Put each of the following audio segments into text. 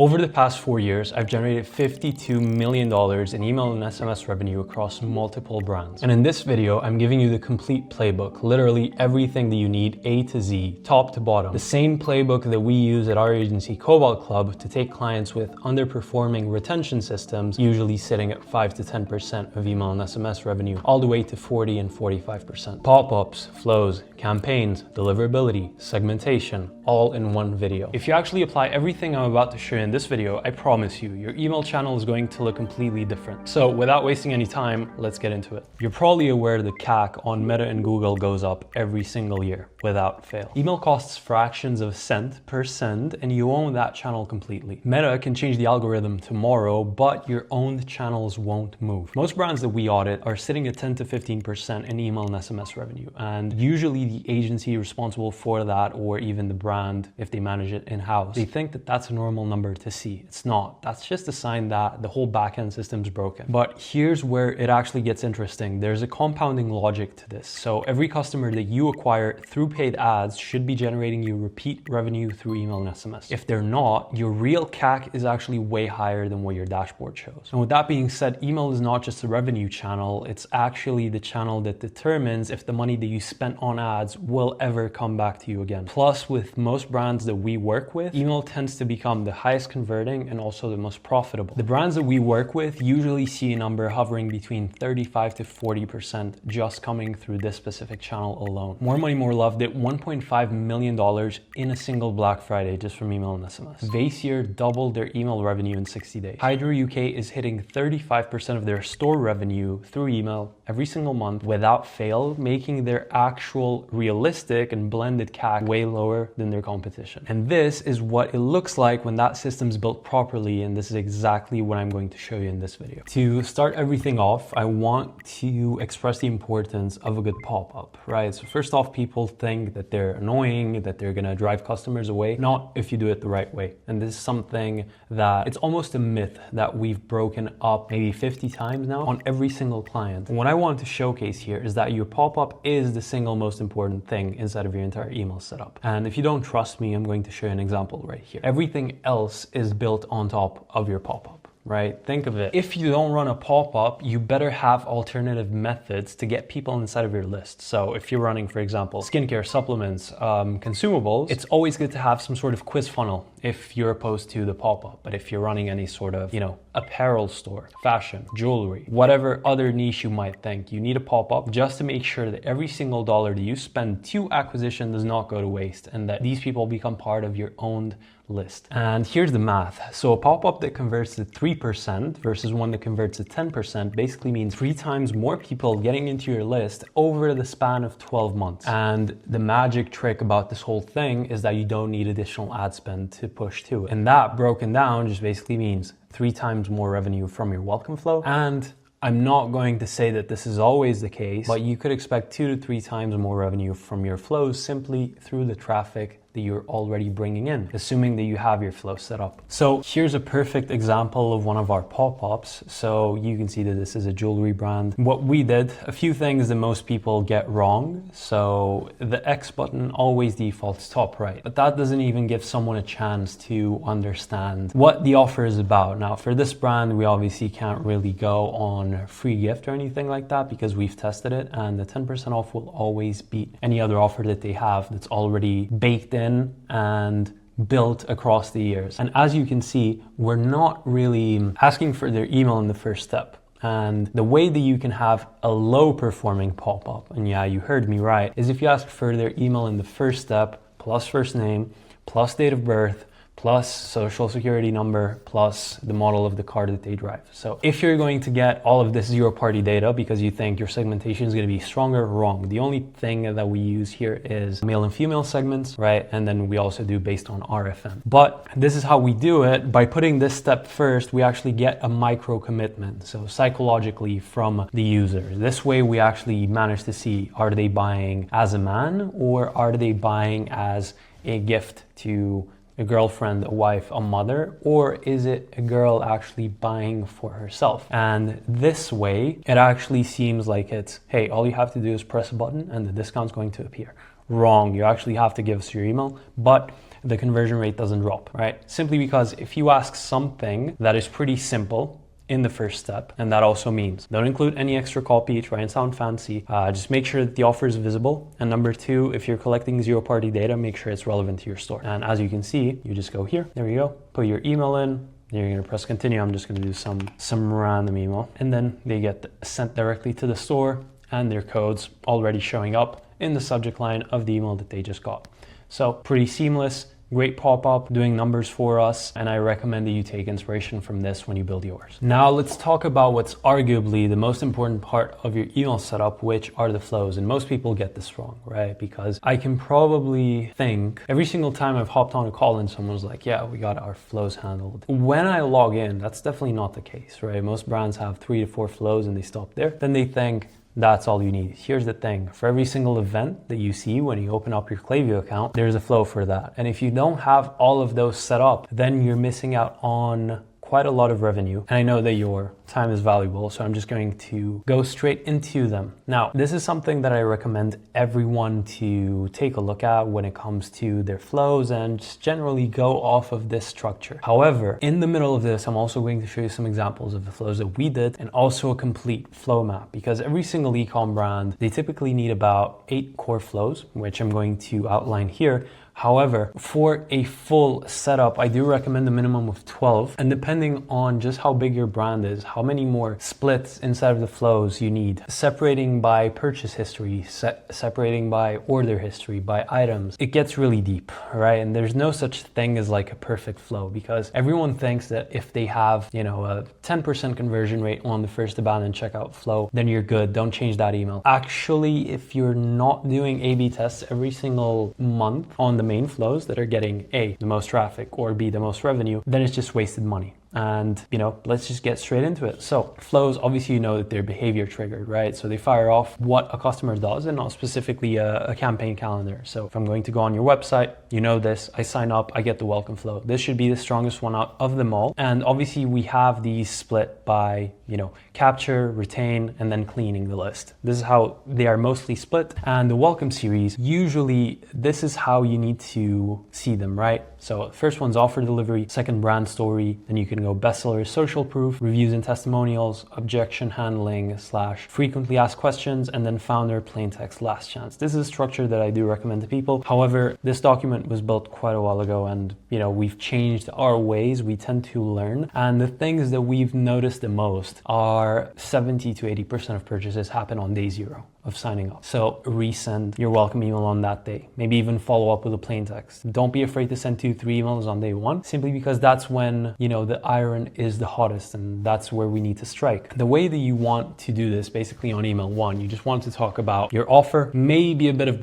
Over the past 4 years, I've generated $52 million in email and SMS revenue across multiple brands. And in this video, I'm giving you the complete playbook, literally everything that you need A to Z, top to bottom. The same playbook that we use at our agency Cobalt Club to take clients with underperforming retention systems, usually sitting at 5 to 10% of email and SMS revenue, all the way to 40 and 45%. Pop-ups, flows, campaigns, deliverability, segmentation, all in one video. If you actually apply everything I'm about to show you in this video, I promise you, your email channel is going to look completely different. So without wasting any time, let's get into it. You're probably aware the CAC on Meta and Google goes up every single year without fail. Email costs fractions of a cent per send, and you own that channel completely. Meta can change the algorithm tomorrow, but your owned channels won't move. Most brands that we audit are sitting at 10 to 15% in email and SMS revenue, and usually the agency responsible for that, or even the brand, if they manage it in-house, they think that that's a normal number to see. It's not. That's just a sign that the whole backend system's broken. But here's where it actually gets interesting. There's a compounding logic to this. So every customer that you acquire through paid ads should be generating you repeat revenue through email and SMS. If they're not, your real CAC is actually way higher than what your dashboard shows. And with that being said, email is not just a revenue channel, it's actually the channel that determines if the money that you spent on ads will ever come back to you again. Plus, with most brands that we work with, email tends to become the highest converting and also the most profitable. The brands that we work with usually see a number hovering between 35 to 40% just coming through this specific channel alone. More Money, More Love did $1.5 million in a single Black Friday just from email and SMS. Vasier doubled their email revenue in 60 days. Hydro UK is hitting 35% of their store revenue through email every single month without fail, making their actual realistic and blended CAC way lower than their competition. And this is what it looks like when that system's built properly, and this is exactly what I'm going to show you in this video. To start everything off, I want to express the importance of a good pop-up, right? So first off, people think that they're annoying, that they're gonna drive customers away. Not if you do it the right way. And this is something that it's almost a myth that we've broken up maybe 50 times now on every single client. And what I want to showcase here is that your pop-up is the single most important thing inside of your entire email setup. And if you don't trust me, I'm going to show you an example right here. Everything else is built on top of your pop-up. Right? Think of it. If you don't run a pop-up, you better have alternative methods to get people inside of your list. So if you're running, for example, skincare, supplements, consumables, it's always good to have some sort of quiz funnel if you're opposed to the pop-up. But if you're running any sort of, apparel store, fashion, jewelry, whatever other niche you might think, you need a pop-up just to make sure that every single dollar that you spend to acquisition does not go to waste and that these people become part of your owned list. And here's the math. So a pop-up that converts to 3% versus one that converts to 10% basically means 3 times more people getting into your list over the span of 12 months. And the magic trick about this whole thing is that you don't need additional ad spend to push to it. And that broken down just basically means 3 times more revenue from your welcome flow. And I'm not going to say that this is always the case, but you could expect 2 to 3 times more revenue from your flows simply through the traffic that you're already bringing in, assuming that you have your flow set up. So here's a perfect example of one of our pop-ups. So you can see that this is a jewelry brand. What we did, a few things that most people get wrong. So the X button always defaults top right, but that doesn't even give someone a chance to understand what the offer is about. Now for this brand, we obviously can't really go on free gift or anything like that because we've tested it, and the 10% off will always beat any other offer that they have that's already baked in and built across the years. And as you can see, we're not really asking for their email in the first step. And the way that you can have a low performing pop-up, and yeah, you heard me right, is if you ask for their email in the first step, plus first name, plus date of birth, plus social security number, plus the model of the car that they drive. So if you're going to get all of this zero-party data because you think your segmentation is going to be stronger, wrong. The only thing that we use here is male and female segments, right? And then we also do based on RFM. But this is how we do it. By putting this step first, we actually get a micro commitment. So psychologically from the user. This way we actually manage to see, are they buying as a man or are they buying as a gift to a girlfriend, a wife, a mother, or is it a girl actually buying for herself? And this way, it actually seems like it's, hey, all you have to do is press a button and the discount's going to appear. Wrong, you actually have to give us your email, but the conversion rate doesn't drop, right? Simply because if you ask something that is pretty simple in the first step, and that also means don't include any extra copy, try and sound fancy, just make sure that the offer is visible. And number two, if you're collecting zero-party data, make sure it's relevant to your store. And as you can see, you just go here, there you go, put your email in, then you're gonna press continue. I'm just gonna do some random email, and then they get sent directly to the store and their code's already showing up in the subject line of the email that they just got. So pretty seamless. Great pop-up, doing numbers for us, and I recommend that you take inspiration from this when you build yours. Now let's talk about what's arguably the most important part of your email setup, which are the flows. And most people get this wrong, right? Because I can probably think every single time I've hopped on a call and someone's like, yeah, we got our flows handled. When I log in, that's definitely not the case, right? Most brands have 3 to 4 flows and they stop there. Then they think, that's all you need. Here's the thing, for every single event that you see when you open up your Klaviyo account, there's a flow for that. And if you don't have all of those set up, then you're missing out on quite a lot of revenue. And I know that your time is valuable, so I'm just going to go straight into them. Now, this is something that I recommend everyone to take a look at when it comes to their flows and just generally go off of this structure. However, in the middle of this, I'm also going to show you some examples of the flows that we did and also a complete flow map, because every single ecom brand, they typically need about 8 core flows, which I'm going to outline here. However, for a full setup, I do recommend a minimum of 12. And depending on just how big your brand is, how many more splits inside of the flows you need, separating by purchase history, separating by order history, by items, it gets really deep, right? And there's no such thing as like a perfect flow, because everyone thinks that if they have, you know, a 10% conversion rate on the first abandoned checkout flow, then you're good. Don't change that email. Actually, if you're not doing A/B tests every single month on the main flows that are getting A, the most traffic, or B, the most revenue, then it's just wasted money. And, you know, let's just get straight into it. So flows, obviously, you know that they're behavior triggered, right? So they fire off what a customer does and not specifically a campaign calendar. So if I'm going to go on your website, you know this, I sign up, I get the welcome flow. This should be the strongest one out of them all. And obviously we have these split by, you know, capture, retain, and then cleaning the list. This is how they are mostly split. And the welcome series, usually this is how you need to see them, right? So first one's offer delivery, second brand story, then you can go bestseller, social proof, reviews and testimonials, objection handling / frequently asked questions, and then founder, plain text, last chance. This is a structure that I do recommend to people. However, this document was built quite a while ago, and you know, we've changed our ways. We tend to learn, and the things that we've noticed the most are 70 to 80% of purchases happen on day 0 of signing up. So resend your welcome email on that day. Maybe even follow up with a plain text. Don't be afraid to send 2-3 emails on day 1, simply because that's when, you know, the iron is the hottest, and that's where we need to strike. The way that you want to do this, basically on email 1, you just want to talk about your offer, maybe a bit of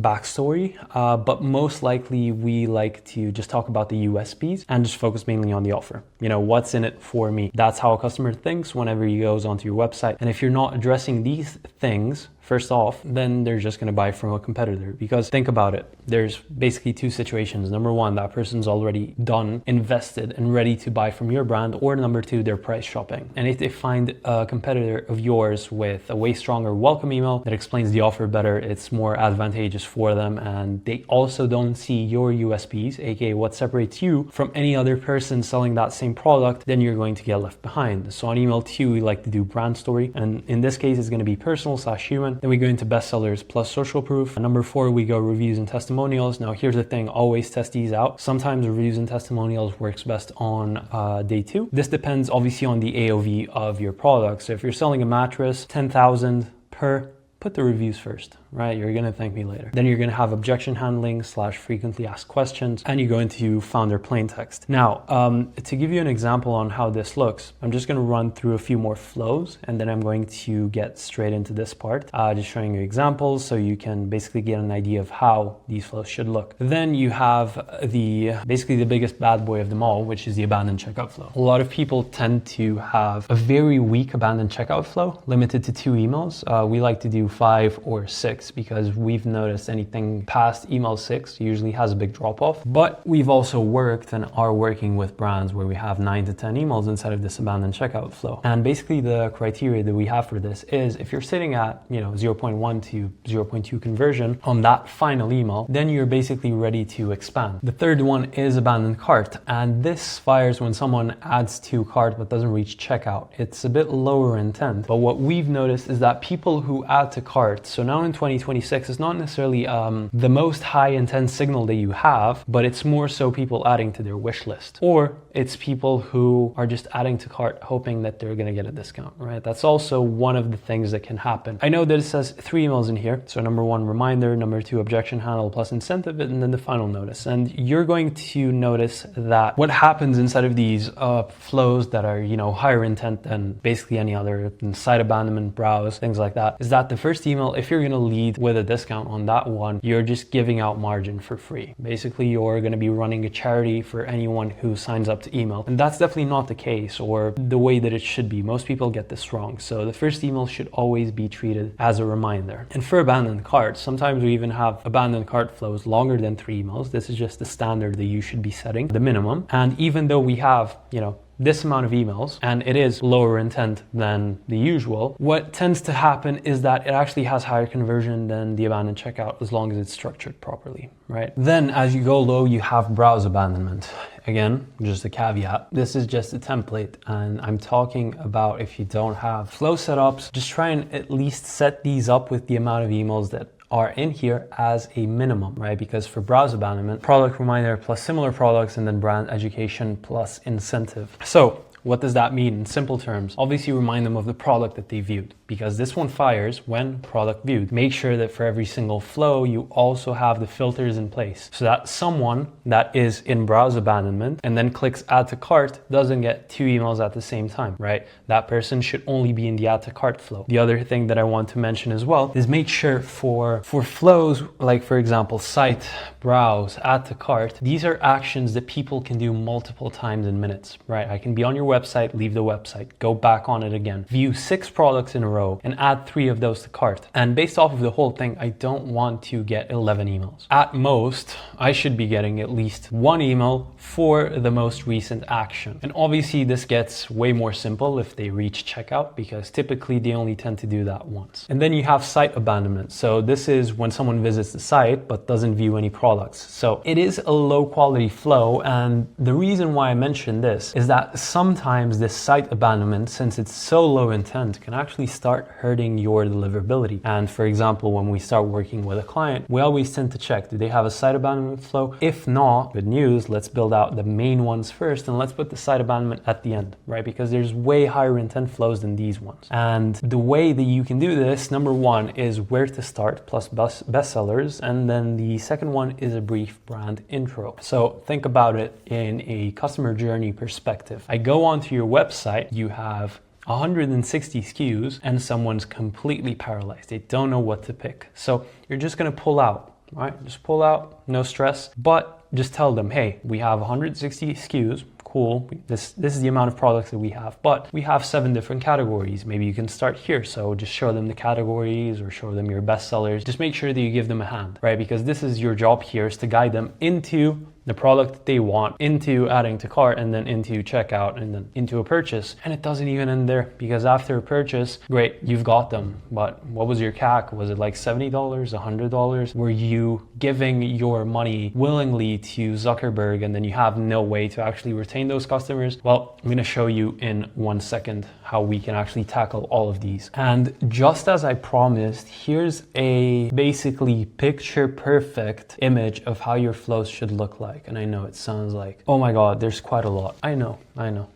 backstory, but most likely we like to just talk about the USPs and just focus mainly on the offer. You know, what's in it for me? That's how a customer thinks whenever he goes onto your website. And if you're not addressing these things, first off, then they're just going to buy from a competitor. Because think about it, there's basically 2 situations. Number 1, that person's already done, invested, and ready to buy from your brand. Or number 2, they're price shopping. And if they find a competitor of yours with a way stronger welcome email that explains the offer better, it's more advantageous for them. And they also don't see your USPs, aka what separates you from any other person selling that same product, then you're going to get left behind. So on email 2, we like to do brand story. And in this case, it's going to be personal / human. Then we go into bestsellers plus social proof. And number 4, we go reviews and testimonials. Now here's the thing, always test these out. Sometimes reviews and testimonials works best on day 2. This depends obviously on the AOV of your product. So if you're selling a mattress, 10,000 per, put the reviews first, right? You're gonna thank me later. Then you're gonna have objection handling / frequently asked questions, and you go into founder plain text. Now, to give you an example on how this looks, I'm just gonna run through a few more flows, and then I'm going to get straight into this part, just showing you examples so you can basically get an idea of how these flows should look. Then you have basically the biggest bad boy of them all, which is the abandoned checkout flow. A lot of people tend to have a very weak abandoned checkout flow, limited to 2 emails. We like to do 5 or 6. 6 because we've noticed anything past email 6 usually has a big drop off. But we've also worked and are working with brands where we have 9 to 10 emails inside of this abandoned checkout flow. And basically the criteria that we have for this is if you're sitting at, 0.1 to 0.2 conversion on that final email, then you're basically ready to expand. The third one is abandoned cart. And this fires when someone adds to cart but doesn't reach checkout. It's a bit lower intent. But what we've noticed is that people who add to cart, so now in 2026, it's not necessarily the most high intent signal that you have, but it's more so people adding to their wish list. Or it's people who are just adding to cart hoping that they're going to get a discount, right? That's also one of the things that can happen. I know that it says 3 emails in here. So number 1, reminder, number 2, objection handle plus incentive, and then the final notice. And you're going to notice that what happens inside of these flows that are, higher intent than basically any other, site abandonment, browse, things like that, is that the first email, if you're going to lead with a discount on that one, you're just giving out margin for free. Basically, you're going to be running a charity for anyone who signs up to email. And that's definitely not the case or the way that it should be. Most people get this wrong. So the first email should always be treated as a reminder. And for abandoned carts, sometimes we even have abandoned cart flows longer than 3 emails. This is just the standard that you should be setting, the minimum. And even though we have, this amount of emails and it is lower intent than the usual, what tends to happen is that it actually has higher conversion than the abandoned checkout as long as it's structured properly, right? Then as you go low, you have browse abandonment. Again, just a caveat, this is just a template and I'm talking about if you don't have flow setups, just try and at least set these up with the amount of emails that are in here as a minimum, right? Because for browse abandonment, product reminder plus similar products and then brand education plus incentive. So what does that mean in simple terms? Obviously remind them of the product that they viewed because this one fires when product viewed. Make sure that for every single flow, you also have the filters in place so that someone that is in browse abandonment and then clicks add to cart doesn't get 2 emails at the same time, right? That person should only be in the add to cart flow. The other thing that I want to mention as well is make sure for flows, like for example, site, browse, add to cart, these are actions that people can do multiple times in minutes, right? I can be on your website, leave the website, go back on it again, view 6 products in a row and add 3 of those to cart. And based off of the whole thing, I don't want to get 11 emails. At most, I should be getting at least 1 email for the most recent action. And obviously this gets way more simple if they reach checkout because typically they only tend to do that once. And then you have site abandonment. So this is when someone visits the site but doesn't view any products. So it is a low quality flow. And the reason why I mention this is that sometimes this site abandonment, since it's so low intent, can actually start hurting your deliverability. And for example, when we start working with a client, we always tend to check, do they have a site abandonment flow? If not, good news, let's build out the main ones first and let's put the site abandonment at the end, right? Because there's way higher intent flows than these ones. And the way that you can do this, number 1 is where to start plus bestsellers. And then the second one is a brief brand intro. So think about it in a customer journey perspective. I go onto your website, you have 160 SKUs and someone's completely paralyzed. They don't know what to pick. So you're just going to pull out, right? Just pull out, no stress, but just tell them, hey, we have 160 SKUs. Cool. This is the amount of products that we have, but we have 7 different categories. Maybe you can start here. So just show them the categories or show them your best sellers. Just make sure that you give them a hand, right? Because this is your job here, is to guide them into the product that they want, into adding to cart, and then into checkout, and then into a purchase. And it doesn't even end there because after a purchase, great, you've got them. But what was your CAC? Was it like $70, $100? Were you giving your money willingly to Zuckerberg and then you have no way to actually retain those customers? Well, I'm going to show you in 1 second how we can actually tackle all of these. And just as I promised, here's a basically picture perfect image of how your flows should look like. And I know it sounds like, oh my God, there's quite a lot. I know.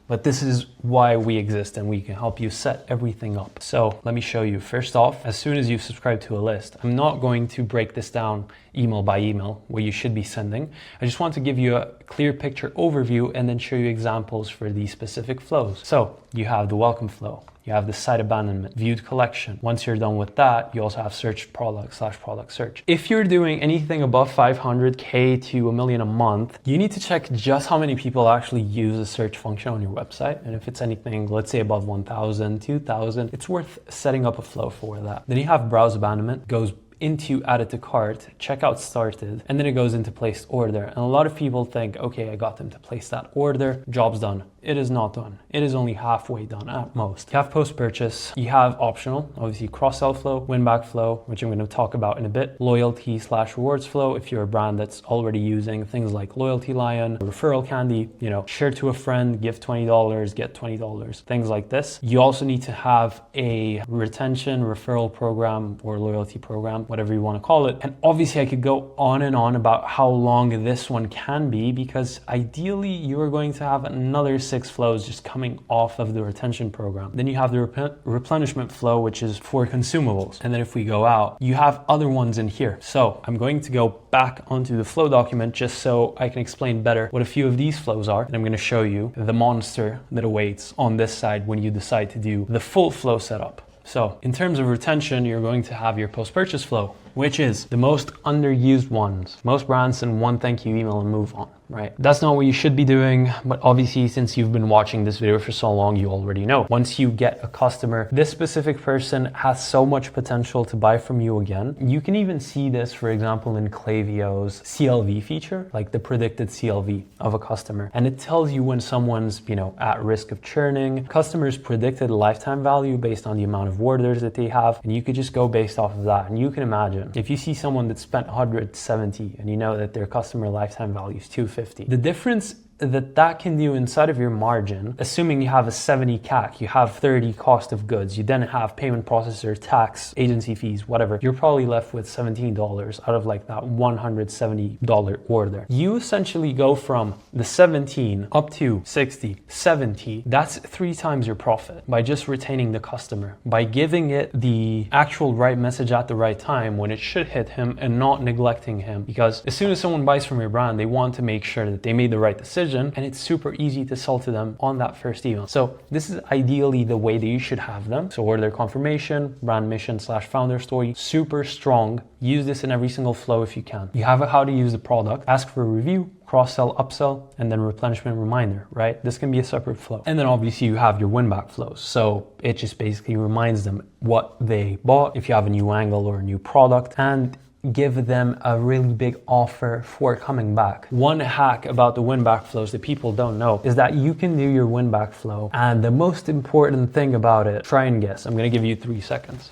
But this is why we exist and we can help you set everything up. So let me show you. First off, as soon as you subscribe to a list, I'm not going to break this down email by email where you should be sending. I just want to give you a clear picture overview and then show you examples for these specific flows. So you have the welcome flow. You have the site abandonment, viewed collection. Once you're done with that, you also have search product / product search. If you're doing anything above 500K to $1 million a month, you need to check just how many people actually use the search function on your website. And if it's anything, let's say above 1,000, 2,000, it's worth setting up a flow for that. Then you have browse abandonment, goes into added to cart, checkout started, and then it goes into placed order. And a lot of people think, okay, I got them to place that order, job's done. It is not done. It is only halfway done at most. You have post-purchase, you have optional, obviously cross-sell flow, win-back flow, which I'm going to talk about in a bit, loyalty/rewards flow if you're a brand that's already using things like Loyalty Lion, referral candy, you know, share to a friend, give $20, get $20, things like this. You also need to have a retention referral program or loyalty program, whatever you want to call it. And obviously I could go on and on about how long this one can be, because ideally you are going to have another 6 flows just coming off of the retention program. Then you have the replenishment flow, which is for consumables. And then if we go out, you have other ones in here. So I'm going to go back onto the flow document just so I can explain better what a few of these flows are. And I'm going to show you the monster that awaits on this side when you decide to do the full flow setup. So in terms of retention, you're going to have your post-purchase flow, which is the most underused ones. Most brands send one thank you email and move on, right? That's not what you should be doing, but obviously since you've been watching this video for so long, you already know. Once you get a customer, this specific person has so much potential to buy from you again. You can even see this, for example, in Klaviyo's CLV feature, like the predicted CLV of a customer. And it tells you when someone's, you know, at risk of churning, customers' predicted lifetime value based on the amount of orders that they have. And you could just go based off of that. And you can imagine if you see someone that spent 170 and you know that their customer lifetime value is 250, the difference that can do inside of your margin, assuming you have a 70 CAC, you have 30 cost of goods, you then have payment processor, tax, agency fees, whatever, you're probably left with $17 out of like that $170 order. You essentially go from the 17 up to 60, 70. That's 3 times your profit by just retaining the customer, by giving it the actual right message at the right time when it should hit him and not neglecting him. Because as soon as someone buys from your brand, they want to make sure that they made the right decision, and it's super easy to sell to them on that first email. So this is ideally the way that you should have them. So order confirmation, brand mission/founder story, super strong. Use this in every single flow if you can. You have a how to use the product, ask for a review, cross-sell, upsell, and then replenishment reminder, right? This can be a separate flow. And then obviously you have your win-back flows. So it just basically reminds them what they bought, if you have a new angle or a new product, and give them a really big offer for coming back. One hack about the win-back flows that people don't know is that you can do your win-back flow, and the most important thing about it, try and guess. I'm gonna give you 3 seconds.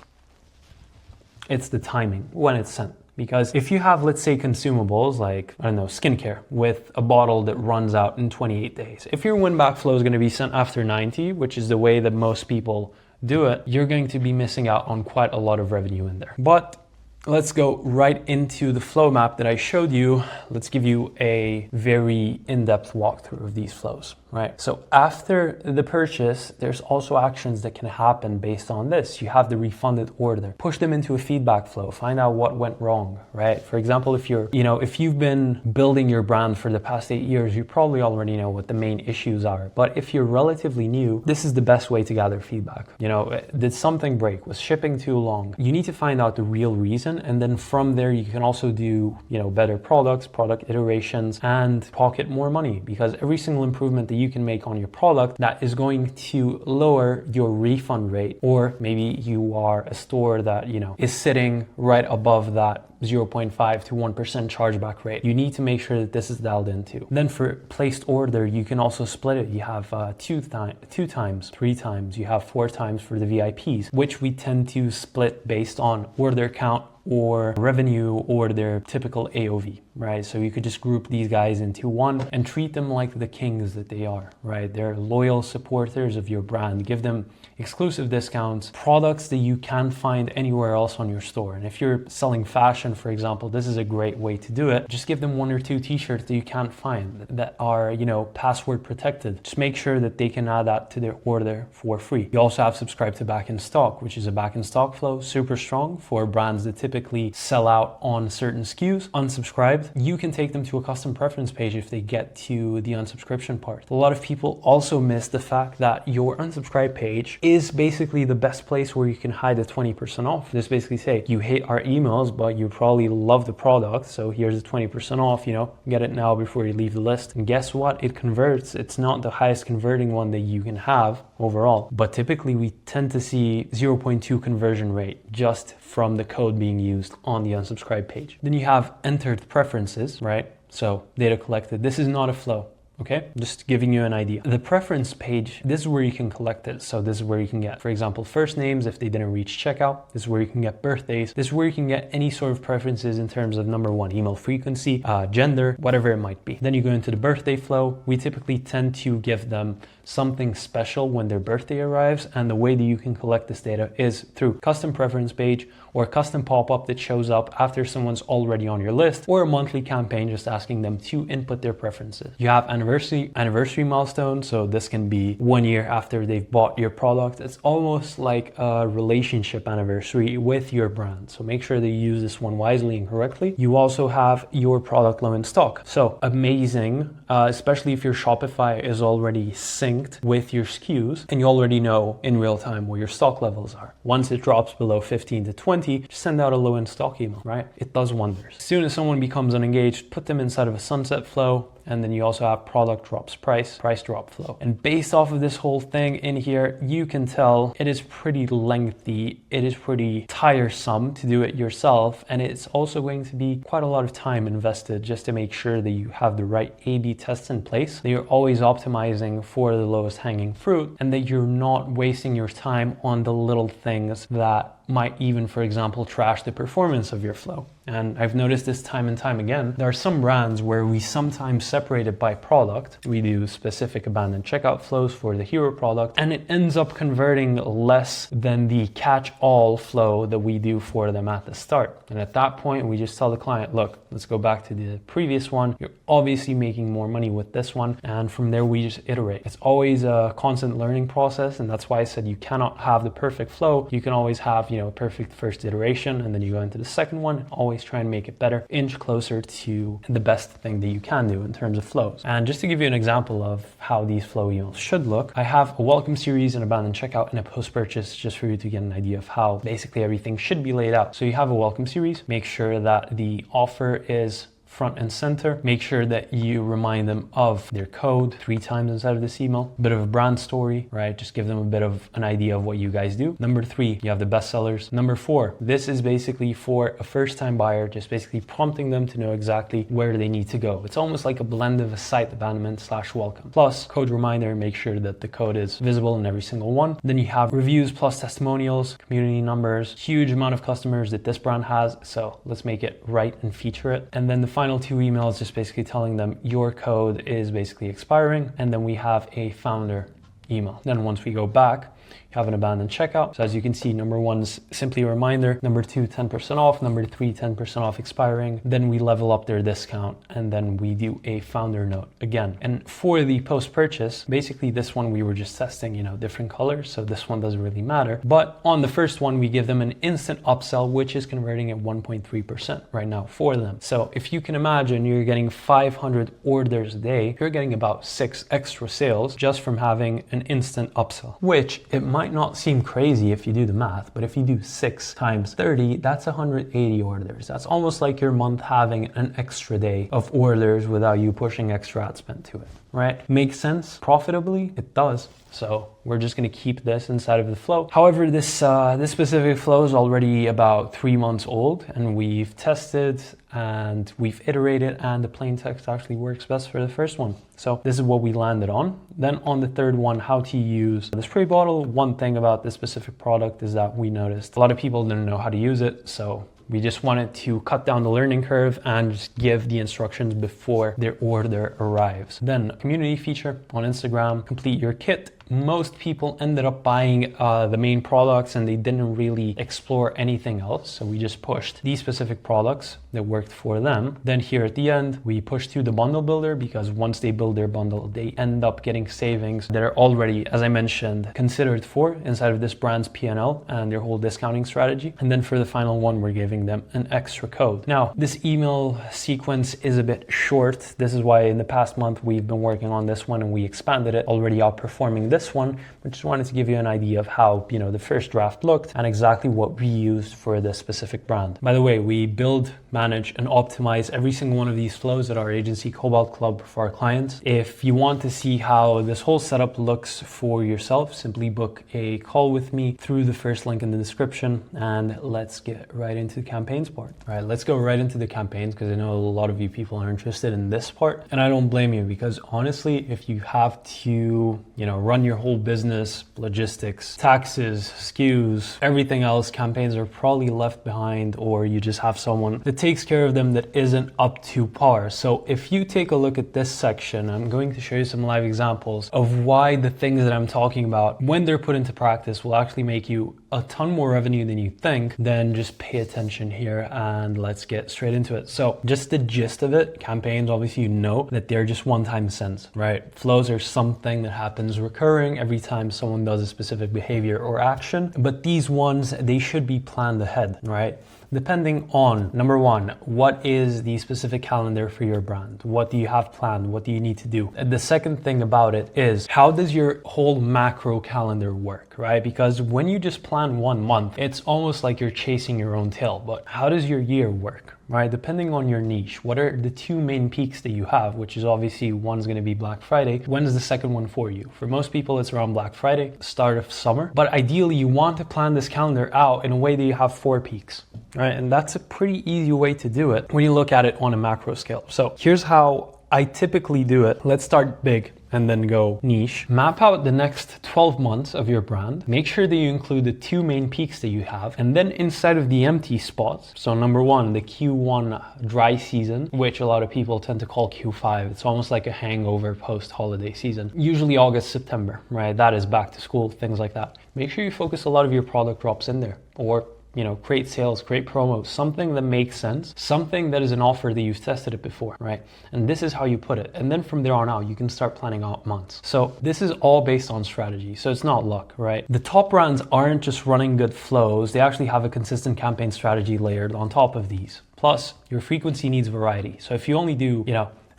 It's the timing when it's sent. Because if you have, let's say, consumables like, I don't know, skincare with a bottle that runs out in 28 days. If your win-back flow is gonna be sent after 90, which is the way that most people do it, you're going to be missing out on quite a lot of revenue in there. But let's go right into the flow map that I showed you. Let's give you a very in-depth walkthrough of these flows, right? So after the purchase, there's also actions that can happen based on this. You have the refunded order. Push them into a feedback flow. Find out what went wrong, right? For example, if you've been building your brand for the past 8 years, you probably already know what the main issues are. But if you're relatively new, this is the best way to gather feedback. You know, did something break? Was shipping too long? You need to find out the real reason. And then from there, you can also do, better products, product iterations, and pocket more money, because every single improvement that you can make on your product, that is going to lower your refund rate. Or maybe you are a store that, is sitting right above that 0.5 to 1% chargeback rate. You need to make sure that this is dialed into. Then for placed order, you can also split it. You have 2 times, 3 times, you have 4 times for the VIPs, which we tend to split based on order count or revenue or their typical AOV, right? So you could just group these guys into one and treat them like the kings that they are, right? They're loyal supporters of your brand. Give them exclusive discounts, products that you can't find anywhere else on your store. And if you're selling fashion, for example, this is a great way to do it. Just give them 1 or 2 t-shirts that you can't find that are, password protected. Just make sure that they can add that to their order for free. You also have subscribe to back in stock, which is a back in stock flow, super strong for brands that typically sell out on certain SKUs. Unsubscribed, you can take them to a custom preference page if they get to the unsubscription part. A lot of people also miss the fact that your unsubscribe page is basically the best place where you can hide the 20% off. Just basically say, you hate our emails, but you probably love the product, so here's the 20% off, get it now before you leave the list. And guess what? It converts. It's not the highest converting one that you can have overall, but typically we tend to see 0.2 conversion rate just from the code being used on the unsubscribe page. Then you have entered preferences, right? So data collected. This is not a flow. Okay, just giving you an idea. The preference page, this is where you can collect it. So this is where you can get, for example, first names if they didn't reach checkout. This is where you can get birthdays. This is where you can get any sort of preferences in terms of number one, email frequency, gender, whatever it might be. Then you go into the birthday flow. We typically tend to give them something special when their birthday arrives. And the way that you can collect this data is through custom preference page or a custom pop-up that shows up after someone's already on your list, or a monthly campaign just asking them to input their preferences. You have anniversary milestone. So this can be 1 year after they've bought your product. It's almost like a relationship anniversary with your brand. So make sure that you use this one wisely and correctly. You also have your product low in stock. So amazing, especially if your Shopify is already synced with your SKUs and you already know in real time where your stock levels are. Once it drops below 15 to 20, just send out a low in stock email, right? It does wonders. As soon as someone becomes unengaged, put them inside of a sunset flow. And then you also have product drops price drop flow. And based off of this whole thing in here, you can tell it is pretty lengthy. It is pretty tiresome to do it yourself. And it's also going to be quite a lot of time invested just to make sure that you have the right A/B tests in place, that you're always optimizing for the lowest hanging fruit, and that you're not wasting your time on the little things that might even, for example, trash the performance of your flow. And I've noticed this time and time again. There are some brands where we sometimes separate it by product. We do specific abandoned checkout flows for the hero product, and it ends up converting less than the catch-all flow that we do for them at the start. And at that point, we just tell the client, look, let's go back to the previous one. You're obviously making more money with this one. And from there, we just iterate. It's always a constant learning process. And that's why I said you cannot have the perfect flow. You can always have, a perfect first iteration, and then you go into the second one, always try and make it better, inch closer to the best thing that you can do in terms of flows. And just to give you an example of how these flow emails should look, I have a welcome series, an abandoned checkout, and a post-purchase, just for you to get an idea of how basically everything should be laid out. So you have a welcome series, make sure that the offer is front and center. Make sure that you remind them of their code 3 times inside of this email. A bit of a brand story, right? Just give them a bit of an idea of what you guys do. Number 3, you have the bestsellers. Number 4, this is basically for a first-time buyer, just basically prompting them to know exactly where they need to go. It's almost like a blend of a site abandonment / welcome. Plus code reminder, make sure that the code is visible in every single one. Then you have reviews plus testimonials, community numbers, huge amount of customers that this brand has. So let's make it right and feature it. And then the final 2 emails, just basically telling them your code is basically expiring. And then we have a founder email. Then once we go back, you have an abandoned checkout. So as you can see, number 1 is simply a reminder. Number 2, 10% off. Number 3, 10% off expiring. Then we level up their discount, and then we do a founder note again. And for the post-purchase, basically this one we were just testing, different colors. So this one doesn't really matter. But on the first one, we give them an instant upsell, which is converting at 1.3% right now for them. So if you can imagine, you're getting 500 orders a day, you're getting about 6 extra sales just from having an instant upsell, which it might not seem crazy if you do the math, but if you do 6 times 30, that's 180 orders. That's almost like your month having an extra day of orders without you pushing extra ad spend to it, right? Makes sense profitably? It does. So we're just going to keep this inside of the flow. However, this specific flow is already about 3 months old, and we've tested and we've iterated, and the plain text actually works best for the first one. So this is what we landed on. Then on the third one, how to use the spray bottle. One thing about this specific product is that we noticed a lot of people didn't know how to use it. So we just wanted to cut down the learning curve and just give the instructions before their order arrives. Then community feature on Instagram, complete your kit. Most people ended up buying the main products and they didn't really explore anything else. So we just pushed these specific products that worked for them. Then here at the end, we pushed to the bundle builder, because once they build their bundle, they end up getting savings that are already, as I mentioned, considered for inside of this brand's P&L and their whole discounting strategy. And then for the final one, we're giving them an extra code. Now, this email sequence is a bit short. This is why in the past month, we've been working on this one and we expanded it, already outperforming this one. I just wanted to give you an idea of how, the first draft looked and exactly what we used for this specific brand. By the way, we build manage, and optimize every single one of these flows at our agency Cobalt Club for our clients. If you want to see how this whole setup looks for yourself, simply book a call with me through the first link in the description, and let's get right into the campaigns part. All right, let's go right into the campaigns because I know a lot of you people are interested in this part, and I don't blame you because honestly, if you have to, run your whole business, logistics, taxes, SKUs, everything else, campaigns are probably left behind, or you just have someone that takes care of them that isn't up to par. So if you take a look at this section, I'm going to show you some live examples of why the things that I'm talking about, when they're put into practice, will actually make you a ton more revenue than you think. Then just pay attention here and let's get straight into it. So just the gist of it, campaigns, obviously that they're just one-time sends, right? Flows are something that happens recurring every time someone does a specific behavior or action, but these ones, they should be planned ahead, right? Depending on, number one, what is the specific calendar for your brand? What do you have planned? What do you need to do? The second thing about it is, how does your whole macro calendar work, right? Because when you just plan 1 month, it's almost like you're chasing your own tail. But how does your year work, right? Depending on your niche, what are the 2 main peaks that you have, which is obviously one's going to be Black Friday. When is the second one for you? For most people, it's around Black Friday, start of summer. But ideally, you want to plan this calendar out in a way that you have 4 peaks. Right, and that's a pretty easy way to do it when you look at it on a macro scale. So here's how I typically do it. Let's start big and then go niche. Map out the next 12 months of your brand. Make sure that you include the 2 main peaks that you have. And then inside of the empty spots, so number 1, the Q1 dry season, which a lot of people tend to call Q5. It's almost like a hangover post-holiday season. Usually August, September, right? That is back to school, things like that. Make sure you focus a lot of your product drops in there, or create sales, create promos, something that makes sense, something that is an offer that you've tested it before, right? And this is how you put it. And then from there on out, you can start planning out months. So this is all based on strategy. So it's not luck, right? The top brands aren't just running good flows. They actually have a consistent campaign strategy layered on top of these. Plus, your frequency needs variety. So if you only do,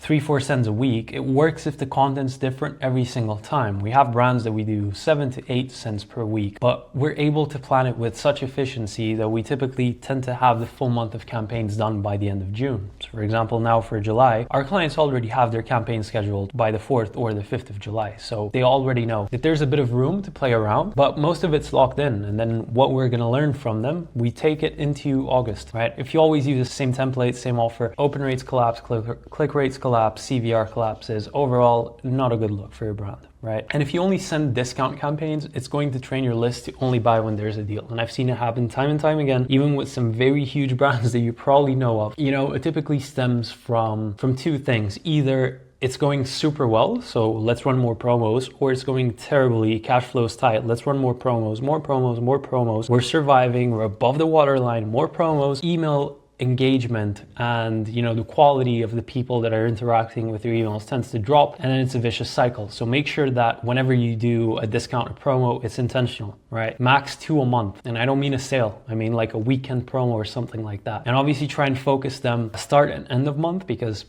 3-4 sends a week, it works if the content's different every single time. We have brands that we do 7 to 8 sends per week, but we're able to plan it with such efficiency that we typically tend to have the full month of campaigns done by the end of June. So for example, now for July, our clients already have their campaign scheduled by the 4th or the 5th of July. So they already know that there's a bit of room to play around, but most of it's locked in. And then what we're gonna learn from them, we take it into August, right? If you always use the same template, same offer, open rates collapse, click rates collapse, CVR collapses, overall, not a good look for your brand, right? And if you only send discount campaigns, it's going to train your list to only buy when there's a deal. And I've seen it happen time and time again, even with some very huge brands that you probably know of. It typically stems from 2 things. Either it's going super well, so let's run more promos, or it's going terribly, cash flow's tight, let's run more promos, more promos, more promos. We're surviving, we're above the waterline, more promos, email engagement and the quality of the people that are interacting with your emails tends to drop, and then it's a vicious cycle. So make sure that whenever you do a discount or promo, it's intentional, right? Max 2 a month. And I don't mean a sale, I mean like a weekend promo or something like that. And obviously try and focus them start and end of month, because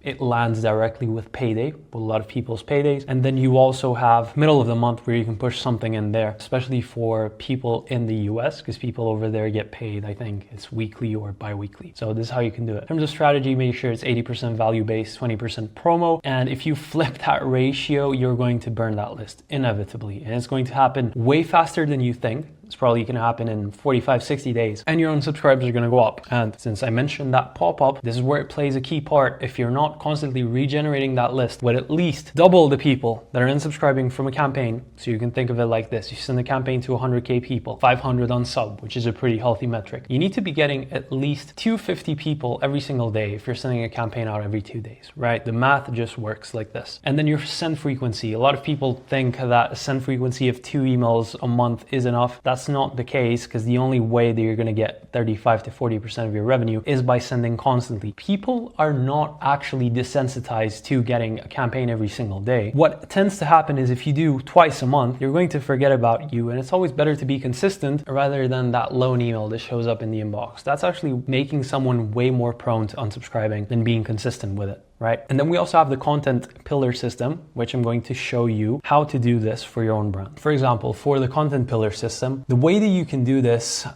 it lands directly with payday, with a lot of people's paydays. And then you also have middle of the month where you can push something in there, especially for people in the US, because people over there get paid, I think it's weekly or bi-weekly. So this is how you can do it. In terms of strategy, make sure it's 80% value-based, 20% promo. And if you flip that ratio, you're going to burn that list inevitably. And it's going to happen way faster than you think. It's probably going to happen in 45, 60 days, and your unsubscribers are going to go up. And since I mentioned that pop-up, this is where it plays a key part. If you're not constantly regenerating that list with at least double the people that are unsubscribing from a campaign, so you can think of it like this: you send a campaign to 100K people, 500 unsub, which is a pretty healthy metric. You need to be getting at least 250 people every single day if you're sending a campaign out every 2 days, right? The math just works like this. And then your send frequency. A lot of people think that a send frequency of 2 emails a month is enough. That's not the case, because the only way that you're going to get 35 to 40% of your revenue is by sending constantly. People are not actually desensitized to getting a campaign every single day. What tends to happen is if you do twice a month, you're going to forget about you, and it's always better to be consistent rather than that lone email that shows up in the inbox. That's actually making someone way more prone to unsubscribing than being consistent with it. right? And then we also have the content pillar system, which I'm going to show you how to do this for your own brand. For example, for the content pillar system, the way that you can do this,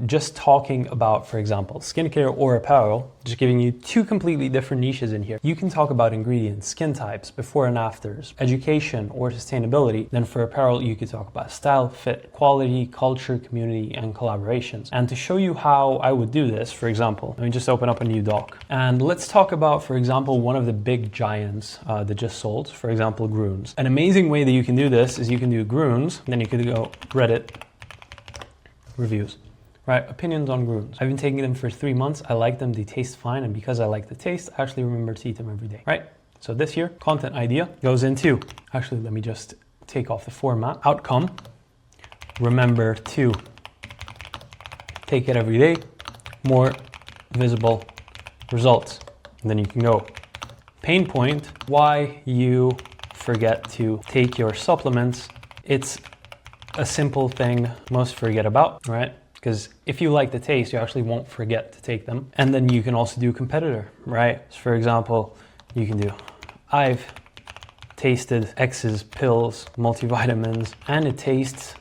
just talking about, for example, skincare or apparel, just giving you two completely different niches in here. You can talk about ingredients, skin types, before and afters, education or sustainability. Then for apparel, you could talk about style, fit, quality, culture, community, and collaborations. And to show you how I would do this, for example, let me just open up a new doc. And let's talk about, for example, one of the big giants that just sold, for example, Groons. An amazing way that you can do this is you can do Groons, then you could go Reddit reviews. Right, opinions on Groons. I've been taking them for 3 months. I like them, they taste fine. And because I like the taste, I actually remember to eat them every day, right? So this here, content idea goes into, actually, let me just take off the format. Outcome, remember to take it every day, more visible results. And then you can go pain point, why you forget to take your supplements. It's a simple thing most forget about, right? Because if you like the taste, you actually won't forget to take them. And then you can also do competitor, right? So for example, you can do, I've tasted X's pills, multivitamins, and it tastes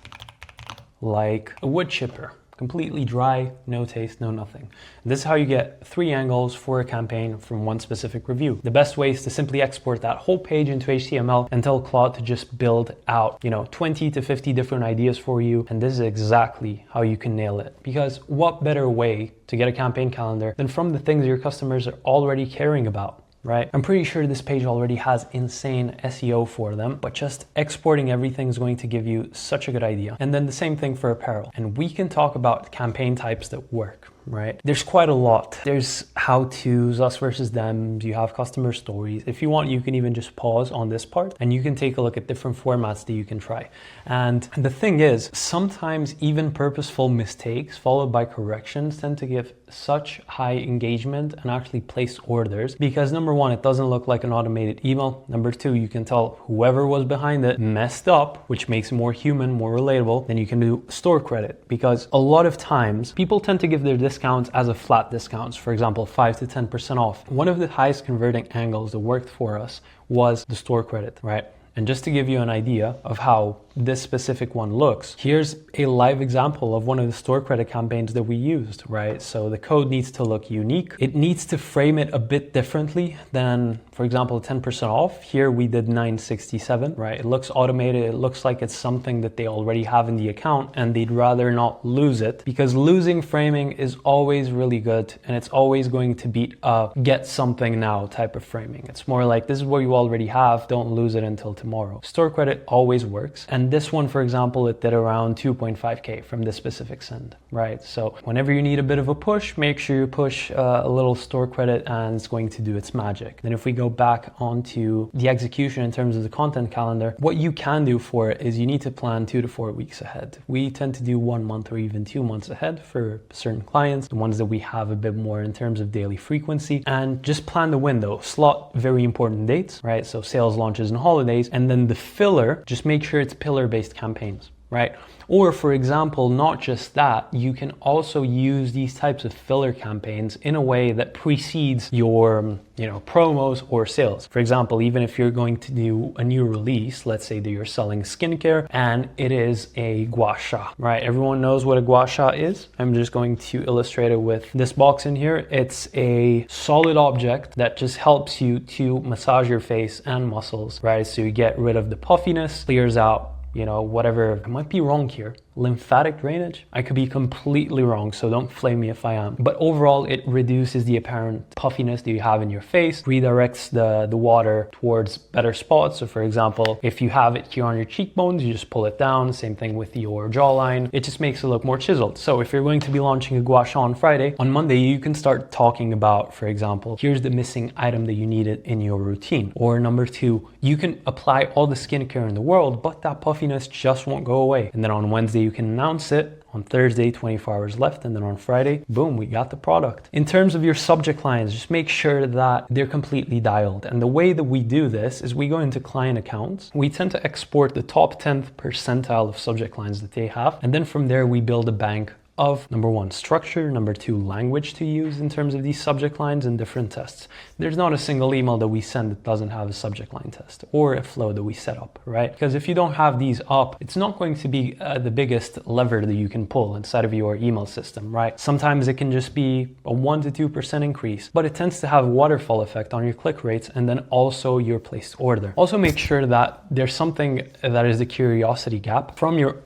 like a wood chipper. Completely dry, no taste, no nothing. This is how you get 3 angles for a campaign from one specific review. The best way is to simply export that whole page into HTML and tell Claude to just build out, 20 to 50 different ideas for you. And this is exactly how you can nail it. Because what better way to get a campaign calendar than from the things your customers are already caring about? Right? I'm pretty sure this page already has insane SEO for them, but just exporting everything is going to give you such a good idea. And then the same thing for apparel. And we can talk about campaign types that work, right? There's quite a lot. There's how-tos, us versus them. You have customer stories. If you want, you can even just pause on this part and you can take a look at different formats that you can try. And the thing is, sometimes even purposeful mistakes followed by corrections tend to give such high engagement and actually place orders because number one, it doesn't look like an automated email. Number two, you can tell whoever was behind it messed up, which makes it more human, more relatable. Then you can do store credit because a lot of times people tend to give their discounts as a flat discounts. For example, 5 to 10% off. One of the highest converting angles that worked for us was the store credit, right? And just to give you an idea of how this specific one looks, here's a live example of one of the store credit campaigns that we used, right? So the code needs to look unique. It needs to frame it a bit differently than, for example, 10% off. Here we did 967, right? It looks automated. It looks like it's something that they already have in the account and they'd rather not lose it because losing framing is always really good and it's always going to beat a get something now type of framing. It's more like this is what you already have. Don't lose it until tomorrow. Store credit always works. And this one, for example, it did around 2.5K from this specific send, right? So whenever you need a bit of a push, make sure you push a little store credit and it's going to do its magic. Then if we go back onto the execution in terms of the content calendar, what you can do for it is you need to plan 2 to 4 weeks ahead. We tend to do 1 month or even 2 months ahead for certain clients, the ones that we have a bit more in terms of daily frequency, and just plan the window, slot very important dates, right? So sales, launches, and holidays. And then the filler, just make sure it's pillar-based campaigns, right? Or for example, not just that, you can also use these types of filler campaigns in a way that precedes your, promos or sales. For example, even if you're going to do a new release, let's say that you're selling skincare and it is a gua sha, right? Everyone knows what a gua sha is. I'm just going to illustrate it with this box in here. It's a solid object that just helps you to massage your face and muscles, right? So you get rid of the puffiness, clears out whatever. I might be wrong here. Lymphatic drainage? I could be completely wrong, so don't flame me if I am. But overall, it reduces the apparent puffiness that you have in your face, redirects the water towards better spots. So for example, if you have it here on your cheekbones, you just pull it down. Same thing with your jawline. It just makes it look more chiseled. So if you're going to be launching a gua sha on Friday, on Monday, you can start talking about, for example, here's the missing item that you needed in your routine. Or number 2, you can apply all the skincare in the world, but that puffiness just won't go away. And then on Wednesday, you can announce it. On Thursday, 24 hours left. And then on Friday, boom, we got the product. In terms of your subject lines, just make sure that they're completely dialed. And the way that we do this is we go into client accounts. We tend to export the top 10th percentile of subject lines that they have. And then from there, we build a bank of number one, structure, number two, language to use in terms of these subject lines and different tests. There's not a single email that we send that doesn't have a subject line test or a flow that we set up, right? Because if you don't have these up, it's not going to be the biggest lever that you can pull inside of your email system, right? Sometimes it can just be a 1 to 2% increase, but it tends to have a waterfall effect on your click rates and then also your placed order. Also make sure that there's something that is the curiosity gap from your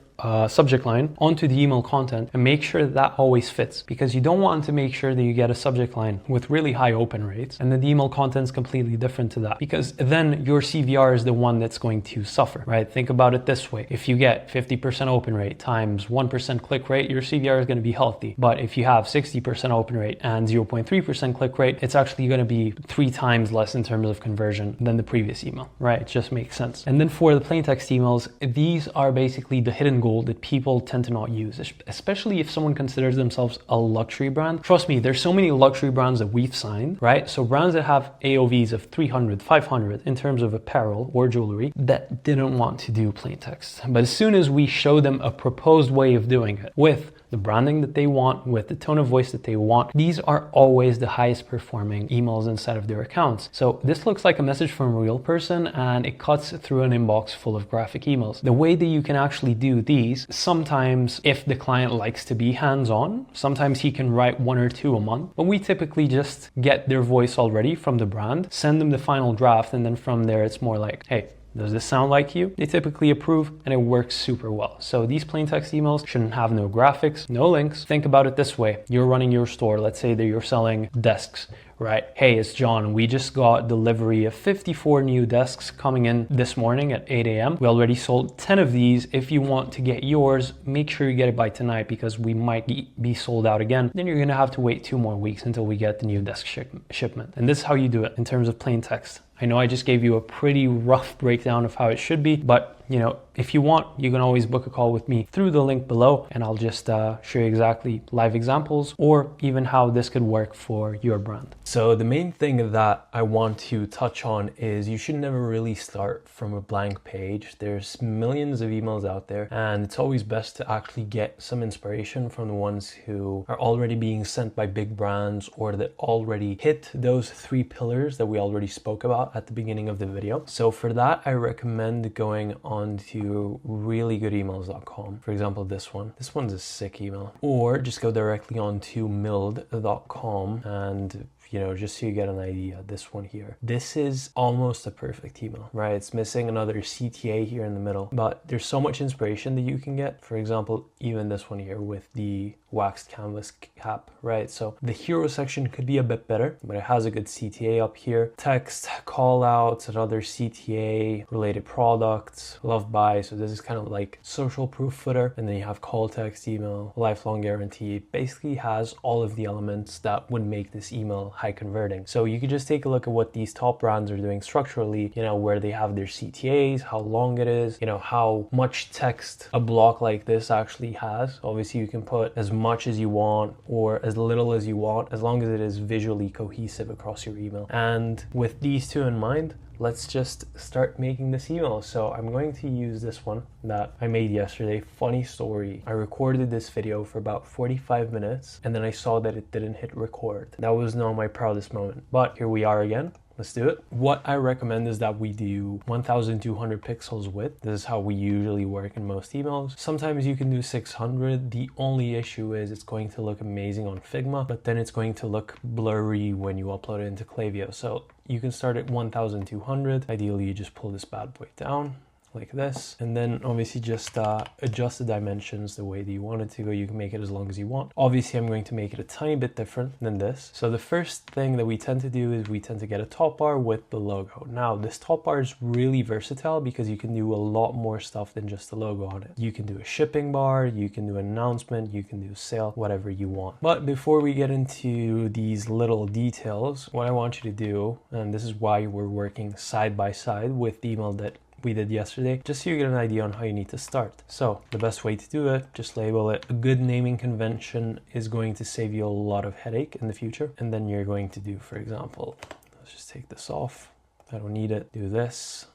subject line onto the email content, and make sure that always fits, because you don't want to make sure that you get a subject line with really high open rates and then the email content is completely different to that, because then your CVR is the one that's going to suffer, right? Think about it this way. If you get 50% open rate times 1% click rate, your CVR is going to be healthy. But if you have 60% open rate and 0.3% click rate, it's actually going to be 3 times less in terms of conversion than the previous email, right? It just makes sense. And then for the plain text emails, these are basically the hidden gold that people tend to not use, especially if someone considers themselves a luxury brand. Trust me, there's so many luxury brands that we've signed, right? So brands that have AOVs of 300, 500 in terms of apparel or jewelry that didn't want to do plain text. But as soon as we show them a proposed way of doing it with the branding that they want, with the tone of voice that they want, these are always the highest performing emails inside of their accounts. So this looks like a message from a real person and it cuts through an inbox full of graphic emails. The way that you can actually do these, sometimes if the client likes to be hands-on, sometimes he can write 1 or 2 a month, but we typically just get their voice already from the brand, send them the final draft, and then from there it's more like, hey, does this sound like you? They typically approve and it works super well. So these plain text emails shouldn't have no graphics, no links. Think about it this way. You're running your store. Let's say that you're selling desks, right? Hey, it's John. We just got delivery of 54 new desks coming in this morning at 8 a.m. We already sold 10 of these. If you want to get yours, make sure you get it by tonight because we might be sold out again. Then you're going to have to wait 2 more weeks until we get the new desk shipment. And this is how you do it in terms of plain text. I know I just gave you a pretty rough breakdown of how it should be, but you know, if you want, you can always book a call with me through the link below and I'll just show you exactly live examples or even how this could work for your brand. So the main thing that I want to touch on is you should never really start from a blank page. There's millions of emails out there and it's always best to actually get some inspiration from the ones who are already being sent by big brands or that already hit those 3 pillars that we already spoke about at the beginning of the video. So for that, I recommend going on to reallygoodemails.com. For example, this one's a sick email. Or just go directly on to mild.com and you know, just so you get an idea, this one here. This is almost a perfect email, right? It's missing another CTA here in the middle, but there's so much inspiration that you can get. For example, even this one here with the waxed canvas cap, right? So the hero section could be a bit better, but it has a good CTA up here. Text, call outs, another CTA, related products, love by. So this is kind of like social proof footer. And then you have call text, email, lifelong guarantee. It basically has all of the elements that would make this email high converting. So you could just take a look at what these top brands are doing structurally, you know, where they have their CTAs, how long it is, you know, how much text a block like this actually has. Obviously you can put as much as you want or as little as you want, as long as it is visually cohesive across your email. And with these two in mind, let's just start making this email. So I'm going to use this one that I made yesterday. Funny story. I recorded this video for about 45 minutes and then I saw that it didn't hit record. That was not my proudest moment, but here we are again. Let's do it. What I recommend is that we do 1200 pixels width. This is how we usually work in most emails. Sometimes you can do 600. The only issue is it's going to look amazing on Figma, but then it's going to look blurry when you upload it into Klaviyo. So you can start at 1200. Ideally, you just pull this bad boy down like this, and then obviously just adjust the dimensions the way that you want it to go. You can make it as long as you want. Obviously I'm going to make it a tiny bit different than this. So the first thing that we tend to do is we tend to get a top bar with the logo. Now this top bar is really versatile because you can do a lot more stuff than just the logo on it. You can do a shipping bar, you can do an announcement, you can do a sale, whatever you want. But before we get into these little details, what I want you to do, and this is why we're working side by side with the email that we did yesterday, just so you get an idea on how you need to start. So the best way to do it, just label it. A good naming convention is going to save you a lot of headache in the future. And then you're going to do, for example, let's just take this off. I don't need it. Do this.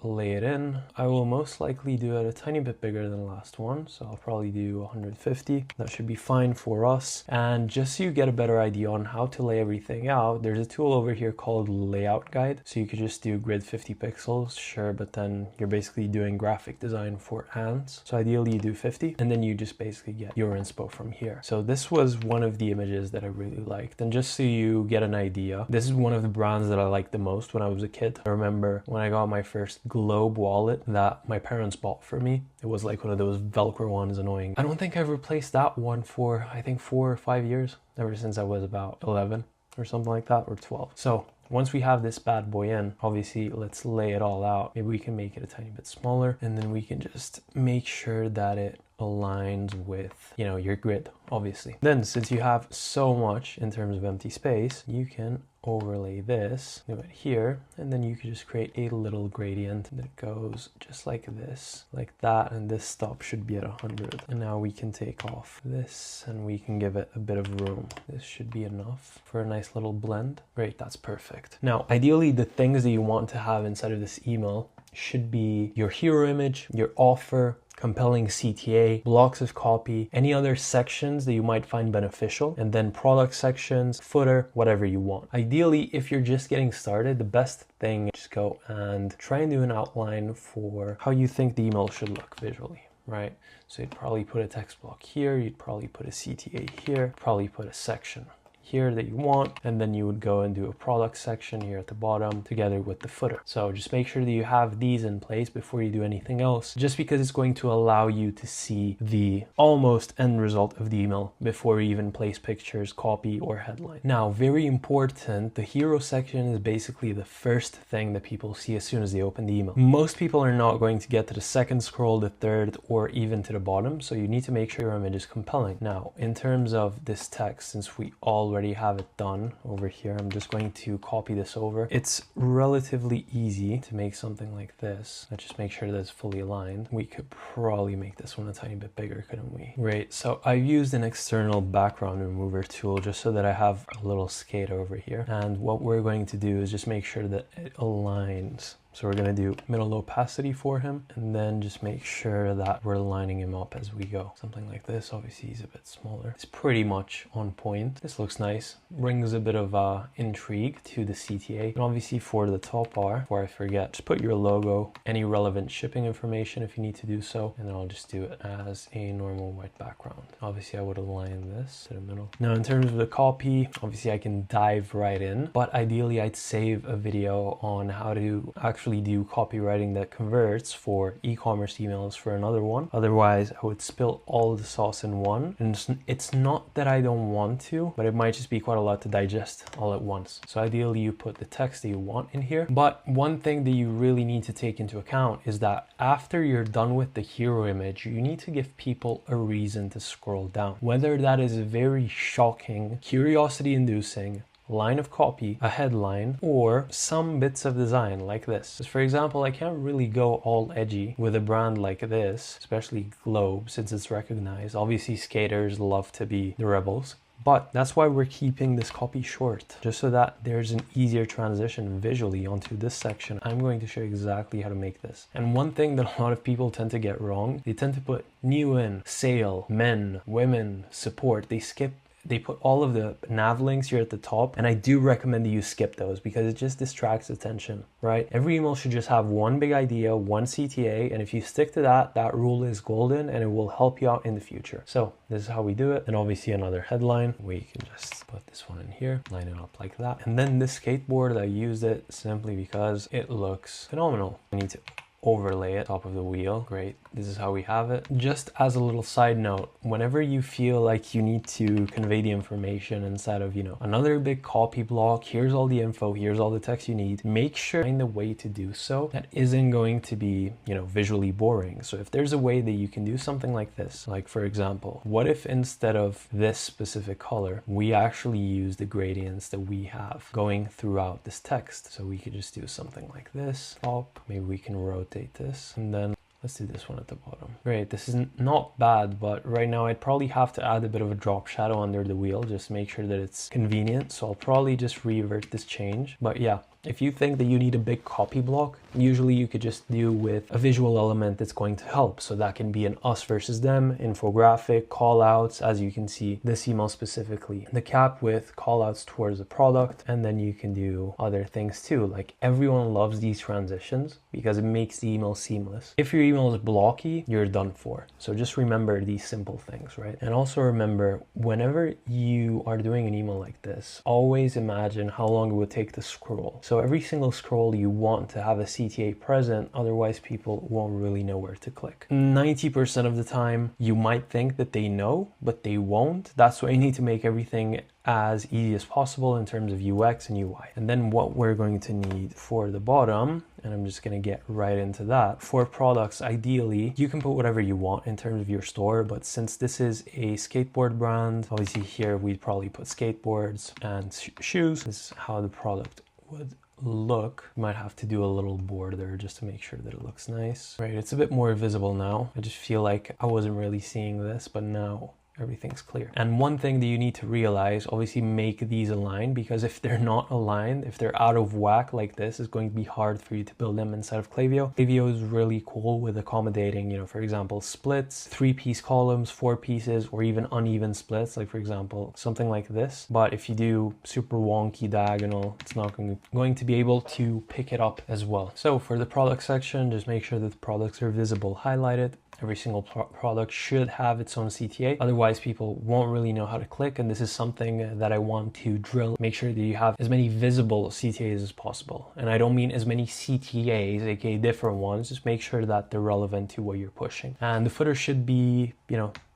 lay it in. I will most likely do it a tiny bit bigger than the last one, so I'll probably do 150. That should be fine for us. And just so you get a better idea on how to lay everything out, there's a tool over here called Layout Guide. So you could just do grid 50 pixels, sure, but then you're basically doing graphic design for ants. So ideally you do 50, and then you just basically get your inspo from here. So this was one of the images that I really liked. And just so you get an idea, this is one of the brands that I liked the most when I was a kid. I remember when I got my first Globe wallet that my parents bought for me. It was like one of those Velcro ones, annoying. I don't think I've replaced that one for, I think, 4 or 5 years, ever since I was about 11 or something like that, or 12. So once we have this bad boy in, obviously let's lay it all out. Maybe we can make it a tiny bit smaller, and then we can just make sure that it aligns with, you know, your grid, obviously. Then since you have so much in terms of empty space, you can overlay this, do it here, and then you can just create a little gradient that goes just like this, like that, and this stop should be at 100. And now we can take off this and we can give it a bit of room. This should be enough for a nice little blend. Great, that's perfect. Now, ideally, the things that you want to have inside of this email should be your hero image, your offer, compelling CTA, blocks of copy, any other sections that you might find beneficial, and then product sections, footer, whatever you want. Ideally, if you're just getting started, the best thing is just go and try and do an outline for how you think the email should look visually, right? So you'd probably put a text block here, you'd probably put a CTA here, probably put a section here that you want, and then you would go and do a product section here at the bottom together with the footer. So just make sure that you have these in place before you do anything else, just because it's going to allow you to see the almost end result of the email before you even place pictures, copy, or headline. Now, very important, the hero section is basically the first thing that people see as soon as they open the email. Most people are not going to get to the second scroll, the third, or even to the bottom, so you need to make sure your image is compelling. Now, in terms of this text, since we already have it done over here, I'm just going to copy this over. It's relatively easy to make something like this. Let's just make sure that it's fully aligned. We could probably make this one a tiny bit bigger, couldn't we? Great. So I've used an external background remover tool just so that I have a little skate over here. And what we're going to do is just make sure that it aligns. So we're going to do middle opacity for him, and then just make sure that we're lining him up as we go. Something like this. Obviously he's a bit smaller. It's pretty much on point. This looks nice. Brings a bit of intrigue to the CTA. And obviously for the top bar, before I forget, just put your logo, any relevant shipping information if you need to do so, and then I'll just do it as a normal white background. Obviously I would align this to the middle. Now in terms of the copy, obviously I can dive right in, but ideally I'd save a video on how to actually do copywriting that converts for e-commerce emails for another one. Otherwise, I would spill all the sauce in one. And it's not that I don't want to, but it might just be quite a lot to digest all at once. So ideally, you put the text that you want in here. But one thing that you really need to take into account is that after you're done with the hero image, you need to give people a reason to scroll down. Whether that is a very shocking, curiosity-inducing line of copy, a headline, or some bits of design like this. Because for example, I can't really go all edgy with a brand like this, especially Globe, since it's recognized. Obviously, skaters love to be the rebels. But that's why we're keeping this copy short, just so that there's an easier transition visually onto this section. I'm going to show you exactly how to make this. And one thing that a lot of people tend to get wrong, they tend to put new in, sale, men, women, support. They put all of the nav links here at the top, and I do recommend that you skip those because it just distracts attention, right? Every email should just have one big idea, one CTA, and if you stick to that, that rule is golden and it will help you out in the future. So this is how we do it. And obviously another headline, we can just put this one in here, line it up like that. And then this skateboard, I used it simply because it looks phenomenal. I need to overlay it top of the wheel. Great. This is how we have it. Just as a little side note, whenever you feel like you need to convey the information inside of, another big copy block, here's all the info, here's all the text you need, make sure you find a way to do so that isn't going to be, visually boring. So if there's a way that you can do something like this, like for example, what if instead of this specific color, we actually use the gradients that we have going throughout this text? So we could just do something like this, pop, maybe we can rotate this, and then let's do this one at the bottom. Great, this is not bad, but right now I'd probably have to add a bit of a drop shadow under the wheel, just make sure that it's convenient. So I'll probably just revert this change. But yeah, If you think that you need a big copy block, usually you could just do with a visual element that's going to help. So that can be an us versus them, infographic, call outs, as you can see this email specifically, the cap with call outs towards the product. And then you can do other things too. Like everyone loves these transitions because it makes the email seamless. If your email is blocky, you're done for. So just remember these simple things, right? And also remember, whenever you are doing an email like this, always imagine how long it would take to scroll. So every single scroll you want to have a CTA present, otherwise people won't really know where to click. 90% of the time, you might think that they know, but they won't. That's why you need to make everything as easy as possible in terms of UX and UI. And then what we're going to need for the bottom, and I'm just going to get right into that. For products, ideally, you can put whatever you want in terms of your store, but since this is a skateboard brand, obviously here we'd probably put skateboards and shoes. This is how the product would look. You might have to do a little border just to make sure that it looks nice. Right, it's a bit more visible now. I just feel like I wasn't really seeing this, but now everything's clear. And one thing that you need to realize, obviously make these align, because if they're not aligned, if they're out of whack like this, it's going to be hard for you to build them inside of Klaviyo. Klaviyo is really cool with accommodating, for example, splits, 3-piece columns, 4 pieces, or even uneven splits, like for example, something like this. But if you do super wonky diagonal, it's not going to be able to pick it up as well. So for the product section, just make sure that the products are visible, highlighted. Every single product should have its own CTA. Otherwise, people won't really know how to click. And this is something that I want to drill. Make sure that you have as many visible CTAs as possible. And I don't mean as many CTAs, aka different ones. Just make sure that they're relevant to what you're pushing. And the footer should be,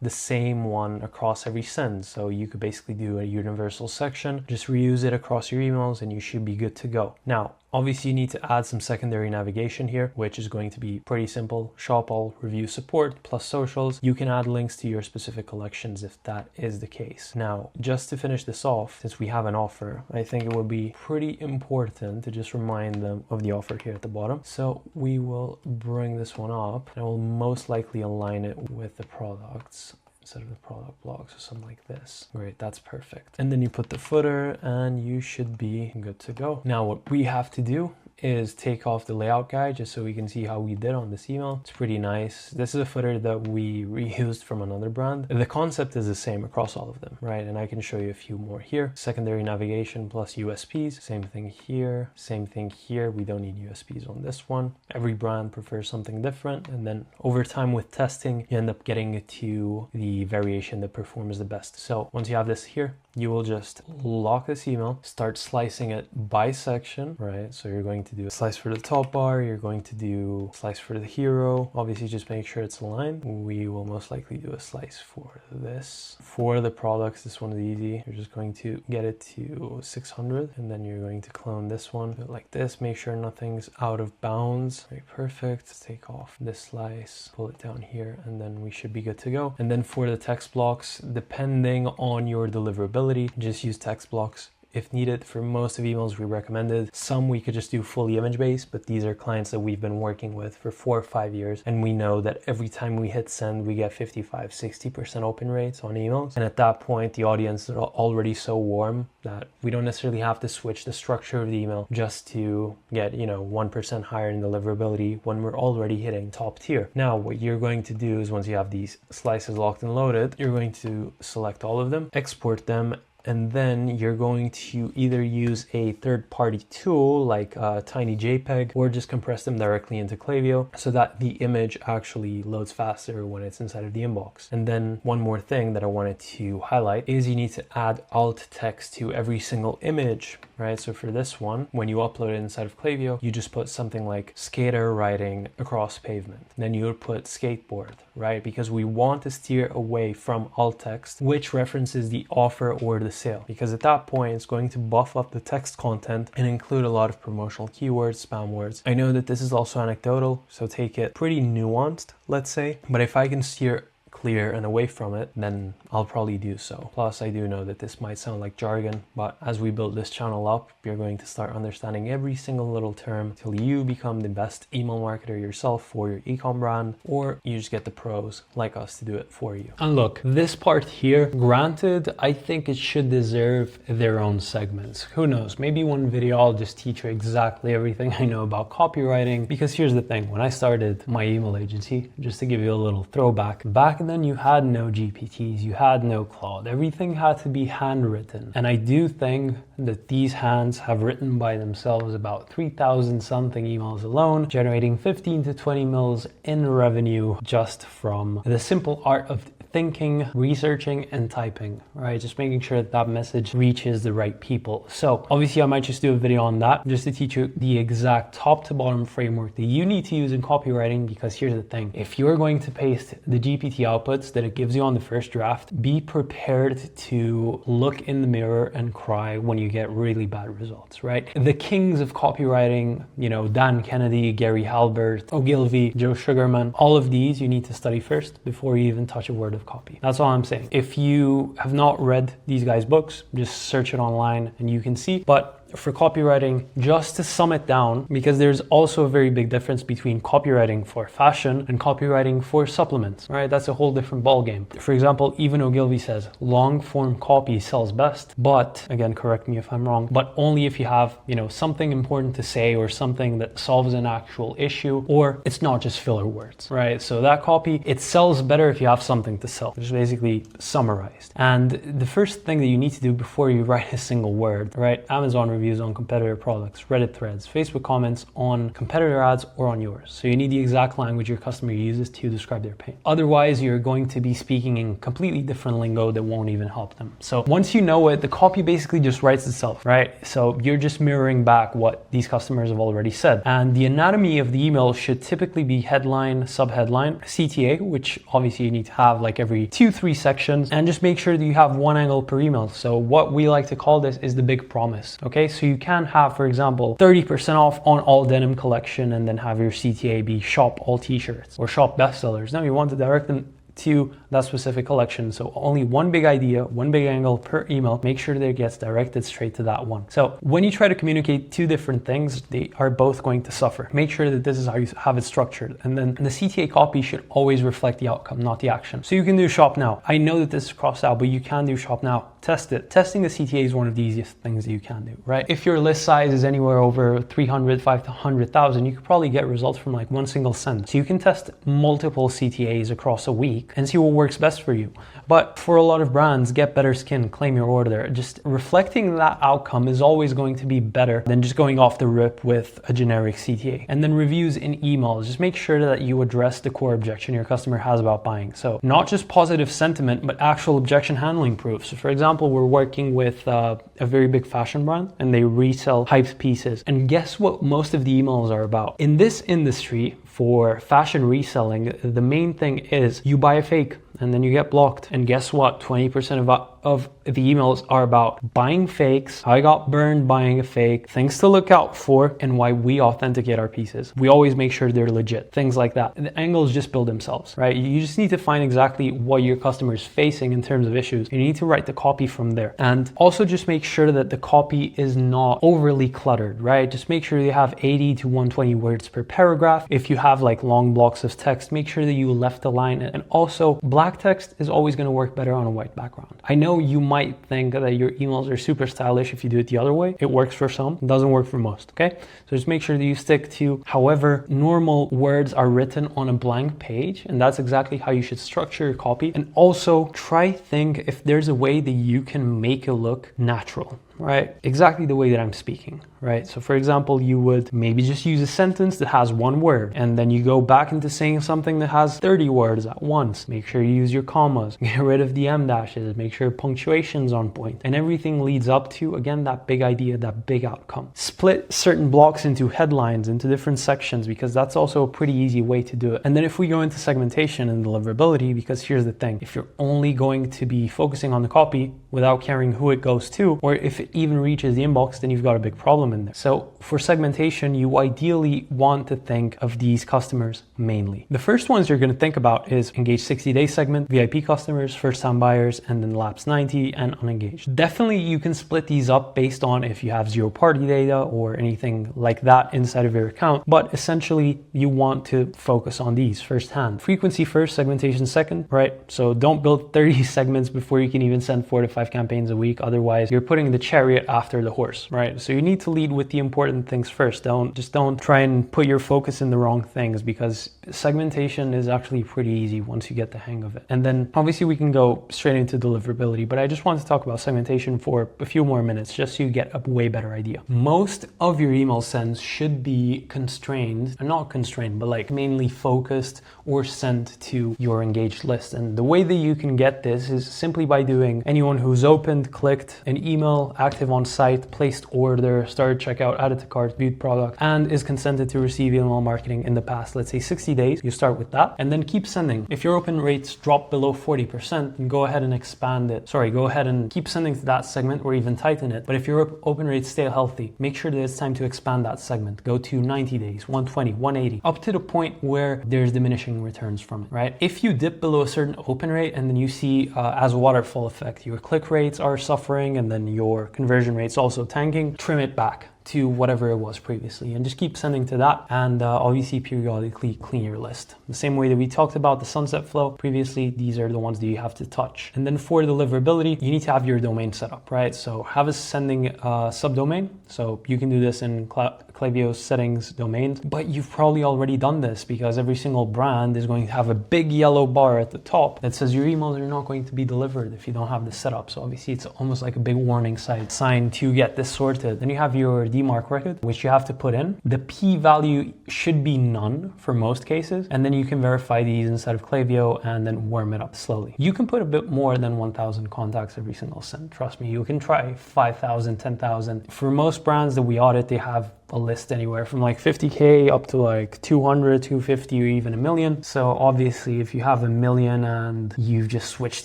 the same one across every send. So you could basically do a universal section, just reuse it across your emails and you should be good to go. Now, obviously you need to add some secondary navigation here, which is going to be pretty simple. Shop all, review support, plus socials. You can add links to your specific collections if that is the case. Now, just to finish this off, since we have an offer, I think it would be pretty important to just remind them of the offer here at the bottom. So we will bring this one up and we'll most likely align it with the products instead of the product blocks or something like this. Great, that's perfect. And then you put the footer and you should be good to go. Now what we have to do is take off the layout guide just so we can see how we did on this email. It's pretty nice. This is a footer that we reused from another brand. The concept is the same across all of them, right? And I can show you a few more here. Secondary navigation plus USPs. Same thing here. Same thing here. We don't need USPs on this one. Every brand prefers something different. And then over time with testing, you end up getting to the variation that performs the best. So once you have this here, you will just lock this email, start slicing it by section, right? So you're going to do a slice for the top bar, you're going to do a slice for the hero. Obviously just make sure it's aligned. We will most likely do a slice for this. For the products, this one is easy. You're just going to get it to 600 and then you're going to clone this one, do it like this. Make sure nothing's out of bounds. Very perfect. Take off this slice, pull it down here, and then we should be good to go. And then for the text blocks, depending on your deliverability, just use text blocks if needed. For most of emails we recommended. Some we could just do fully image based, but these are clients that we've been working with for 4 or 5 years. And we know that every time we hit send, we get 55-60% open rates on emails. And at that point, the audience is already so warm that we don't necessarily have to switch the structure of the email just to get, 1% higher in deliverability when we're already hitting top tier. Now, what you're going to do is once you have these slices locked and loaded, you're going to select all of them, export them, and then you're going to either use a third-party tool like Tiny JPEG or just compress them directly into Klaviyo so that the image actually loads faster when it's inside of the inbox. And then one more thing that I wanted to highlight is you need to add alt text to every single image, right? So for this one, when you upload it inside of Klaviyo, you just put something like skater riding across pavement. Then you would put skateboard, right? Because we want to steer away from alt text, which references the offer or the sale, because at that point it's going to buff up the text content and include a lot of promotional keywords, spam words. I know that this is also anecdotal, so take it pretty nuanced, let's say, but if I can steer clear and away from it, then I'll probably do so. Plus, I do know that this might sound like jargon, but as we build this channel up, you're going to start understanding every single little term till you become the best email marketer yourself for your ecom brand, or you just get the pros like us to do it for you. And look, this part here, granted, I think it should deserve their own segments. Who knows? Maybe one video I'll just teach you exactly everything I know about copywriting, because here's the thing. When I started my email agency, just to give you a little throwback, back then you had no GPTs, you had no Claude. Everything had to be handwritten. And I do think that these hands have written by themselves about 3,000 something emails alone, generating 15 to 20 mils in revenue just from the simple art of thinking, researching, and typing, right? Just making sure that that message reaches the right people. So obviously I might just do a video on that just to teach you the exact top to bottom framework that you need to use in copywriting, because here's the thing. If you're going to paste the GPT outputs that it gives you on the first draft, be prepared to look in the mirror and cry when you get really bad results, right? The kings of copywriting, you know, Dan Kennedy, Gary Halbert, Ogilvy, Joe Sugarman, all of these you need to study first before you even touch a word of copy. That's all I'm saying. If you have not read these guys' books, just search it online and you can see. But for copywriting, just to sum it down, because there's also a very big difference between copywriting for fashion and copywriting for supplements, right? That's a whole different ballgame. For example, even Ogilvy says long form copy sells best, but again, correct me if I'm wrong, but only if you have, you know, something important to say or something that solves an actual issue, or it's not just filler words, right? So that copy, it sells better if you have something to sell, which is basically summarized. And the first thing that you need to do before you write a single word, right? Amazon reviews on competitor products, Reddit threads, Facebook comments on competitor ads or on yours. So you need the exact language your customer uses to describe their pain. Otherwise, you're going to be speaking in completely different lingo that won't even help them. So once you know it, the copy basically just writes itself, right? So you're just mirroring back what these customers have already said. And the anatomy of the email should typically be headline, subheadline, CTA, which obviously you need to have like every 2-3 sections, and just make sure that you have one angle per email. So what we like to call this is the big promise, okay? So you can have, for example, 30% off on all denim collection and then have your CTA be shop all t-shirts or shop bestsellers. Now you want to direct them to that specific collection. So only one big idea, one big angle per email. Make sure that it gets directed straight to that one. So when you try to communicate two different things, they are both going to suffer. Make sure that this is how you have it structured. And then the CTA copy should always reflect the outcome, not the action. So you can do shop now. I know that this is crossed out, but you can do shop now. Test it. Testing the CTA is one of the easiest things that you can do, right? If your list size is anywhere over 300, 5 to 100,000, you could probably get results from like one single send. So you can test multiple CTAs across a week and see what works best for you. But for a lot of brands, get better skin, claim your order. Just reflecting that outcome is always going to be better than just going off the rip with a generic CTA. And then reviews in emails. Just make sure that you address the core objection your customer has about buying. So not just positive sentiment, but actual objection handling proofs. So for example, we're working with a very big fashion brand and they resell hyped pieces. And guess what most of the emails are about? In this industry, for fashion reselling, the main thing is you buy a fake and then you get blocked. And guess what? 20% of the emails are about buying fakes, how I got burned buying a fake, things to look out for, and why we authenticate our pieces. We always make sure they're legit, things like that. The angles just build themselves, right? You just need to find exactly what your customer is facing in terms of issues. You need to write the copy from there. And also just make sure that the copy is not overly cluttered, right? Just make sure you have 80 to 120 words per paragraph. If you have like long blocks of text, make sure that you left align it. And also black text is always going to work better on a white background. I know you might think that your emails are super stylish if you do it the other way. It works for some, it doesn't work for most, okay? So just make sure that you stick to however normal words are written on a blank page, and that's exactly how you should structure your copy. And also think if there's a way that you can make it look natural, right? Exactly the way that I'm speaking, right? So for example, you would maybe just use a sentence that has one word, and then you go back into saying something that has 30 words at once. Make sure you use your commas, get rid of the em dashes, make sure punctuation's on point, and everything leads up to, again, that big idea, that big outcome. Split certain blocks into headlines, into different sections, because that's also a pretty easy way to do it. And then if we go into segmentation and deliverability, because here's the thing, if you're only going to be focusing on the copy without caring who it goes to, or if it even reaches the inbox, then you've got a big problem in there. So for segmentation, you ideally want to think of these customers mainly. The first ones you're going to think about is engaged 60-day segment, VIP customers, first-time buyers, and then lapsed 90 and unengaged. Definitely you can split these up based on if you have zero-party data or anything like that inside of your account, but essentially you want to focus on these firsthand. Frequency first, segmentation second, right? So don't build 30 segments before you can even send 4 to 5 campaigns a week. Otherwise, you're putting the chariot after the horse, right? So you need to lead with the important things first. Don't try and put your focus in the wrong things, because segmentation is actually pretty easy once you get the hang of it. And then obviously we can go straight into deliverability, but I just want to talk about segmentation for a few more minutes just so you get a way better idea. Most of your email sends should be constrained, not constrained, but like mainly focused or sent to your engaged list. And the way that you can get this is simply by doing anyone who's opened, clicked an email, active on site, placed order, started checkout, added to cart, viewed product, and is consented to receive email marketing in the past, let's say 60 days. You start with that and then keep sending. If your open rates drop below 40%, then go ahead and expand it. Go ahead and keep sending to that segment or even tighten it. But if your open rates stay healthy, make sure that it's time to expand that segment. Go to 90 days, 120, 180, up to the point where there's diminishing returns from it, right? If you dip below a certain open rate and then you see as a waterfall effect, your click rates are suffering and then your conversion rates also tanking, trim it back to whatever it was previously and just keep sending to that, and obviously periodically clean your list. The same way that we talked about the sunset flow previously, these are the ones that you have to touch. And then for deliverability, you need to have your domain set up, right? So have a sending subdomain. So you can do this in Klaviyo settings domains, but you've probably already done this because every single brand is going to have a big yellow bar at the top that says your emails are not going to be delivered if you don't have this set up. So obviously it's almost like a big warning sign to get this sorted. Then you have your DMARC record, which you have to put in. The P value should be none for most cases. And then you can verify these inside of Klaviyo and then warm it up slowly. You can put a bit more than 1,000 contacts every single send. Trust me, you can try 5,000, 10,000. For most brands that we audit, they have a list anywhere from like 50K up to like 200, 250, or even 1 million. So obviously if you have 1 million and you've just switched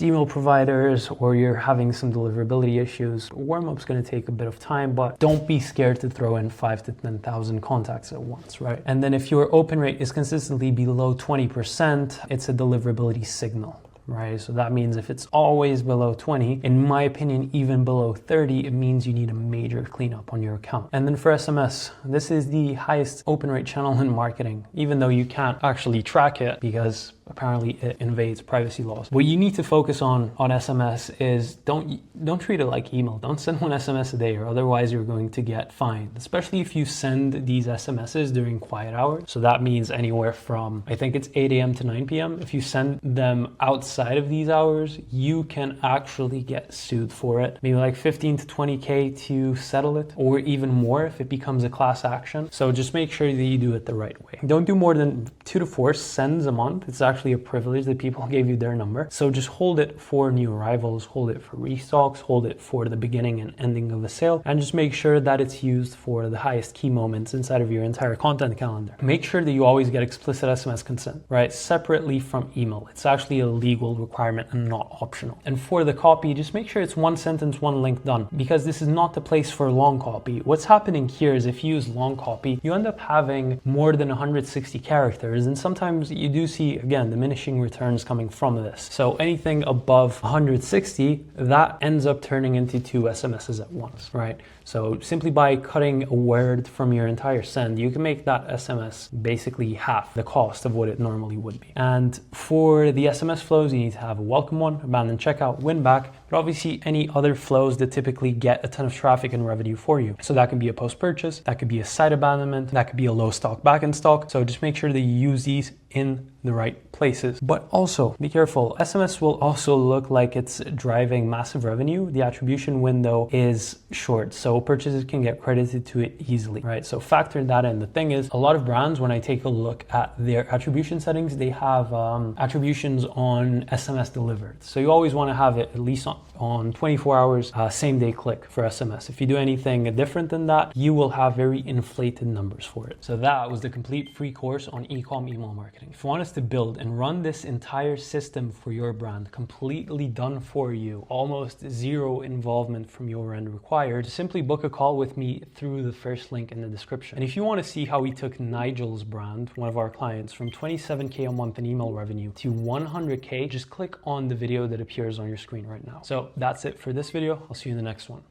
email providers or you're having some deliverability issues, warm-up's going to take a bit of time, but don't be scared to throw in 5,000 to 10,000 contacts at once, right? And then if your open rate is consistently below 20%, it's a deliverability signal. Right? So that means if it's always below 20, in my opinion, even below 30, it means you need a major cleanup on your account. And then for SMS, this is the highest open rate channel in marketing, even though you can't actually track it because apparently it invades privacy laws. What you need to focus on SMS is don't treat it like email. Don't send one SMS a day, or otherwise you're going to get fined, especially if you send these SMSs during quiet hours. So that means anywhere from, I think it's 8 a.m. to 9 p.m. If you send them outside of these hours, you can actually get sued for it. Maybe like 15 to 20K to settle it, or even more if it becomes a class action. So just make sure that you do it the right way. Don't do more than 2 to 4 sends a month. It's actually a privilege that people gave you their number. So just hold it for new arrivals, hold it for restocks, hold it for the beginning and ending of a sale, and just make sure that it's used for the highest key moments inside of your entire content calendar. Make sure that you always get explicit SMS consent, right? Separately from email. It's actually a legal requirement and not optional. And for the copy, just make sure it's 1 sentence, 1 link done, because this is not the place for long copy. What's happening here is if you use long copy, you end up having more than 160 characters, and sometimes you do see, again, diminishing returns coming from this. So anything above 160, that ends up turning into 2 SMSs at once, right? So simply by cutting a word from your entire send, you can make that SMS basically half the cost of what it normally would be. And for the SMS flows, you need to have a welcome one, abandon checkout, win back, but obviously any other flows that typically get a ton of traffic and revenue for you. So that could be a post-purchase, that could be a site abandonment, that could be a low stock, back in stock. So just make sure that you use these in the right places. But also be careful. SMS will also look like it's driving massive revenue. The attribution window is short, so purchases can get credited to it easily, right? So factor that in. The thing is, a lot of brands, when I take a look at their attribution settings, they have attributions on SMS delivered. So you always want to have it at least want on 24 hours, same day click for SMS. If you do anything different than that, you will have very inflated numbers for it. So that was the complete free course on Ecom email marketing. If you want us to build and run this entire system for your brand, completely done for you, almost zero involvement from your end required, simply book a call with me through the first link in the description. And if you want to see how we took Nigel's brand, one of our clients, from 27K a month in email revenue to 100K, just click on the video that appears on your screen right now. So that's it for this video. I'll see you in the next one.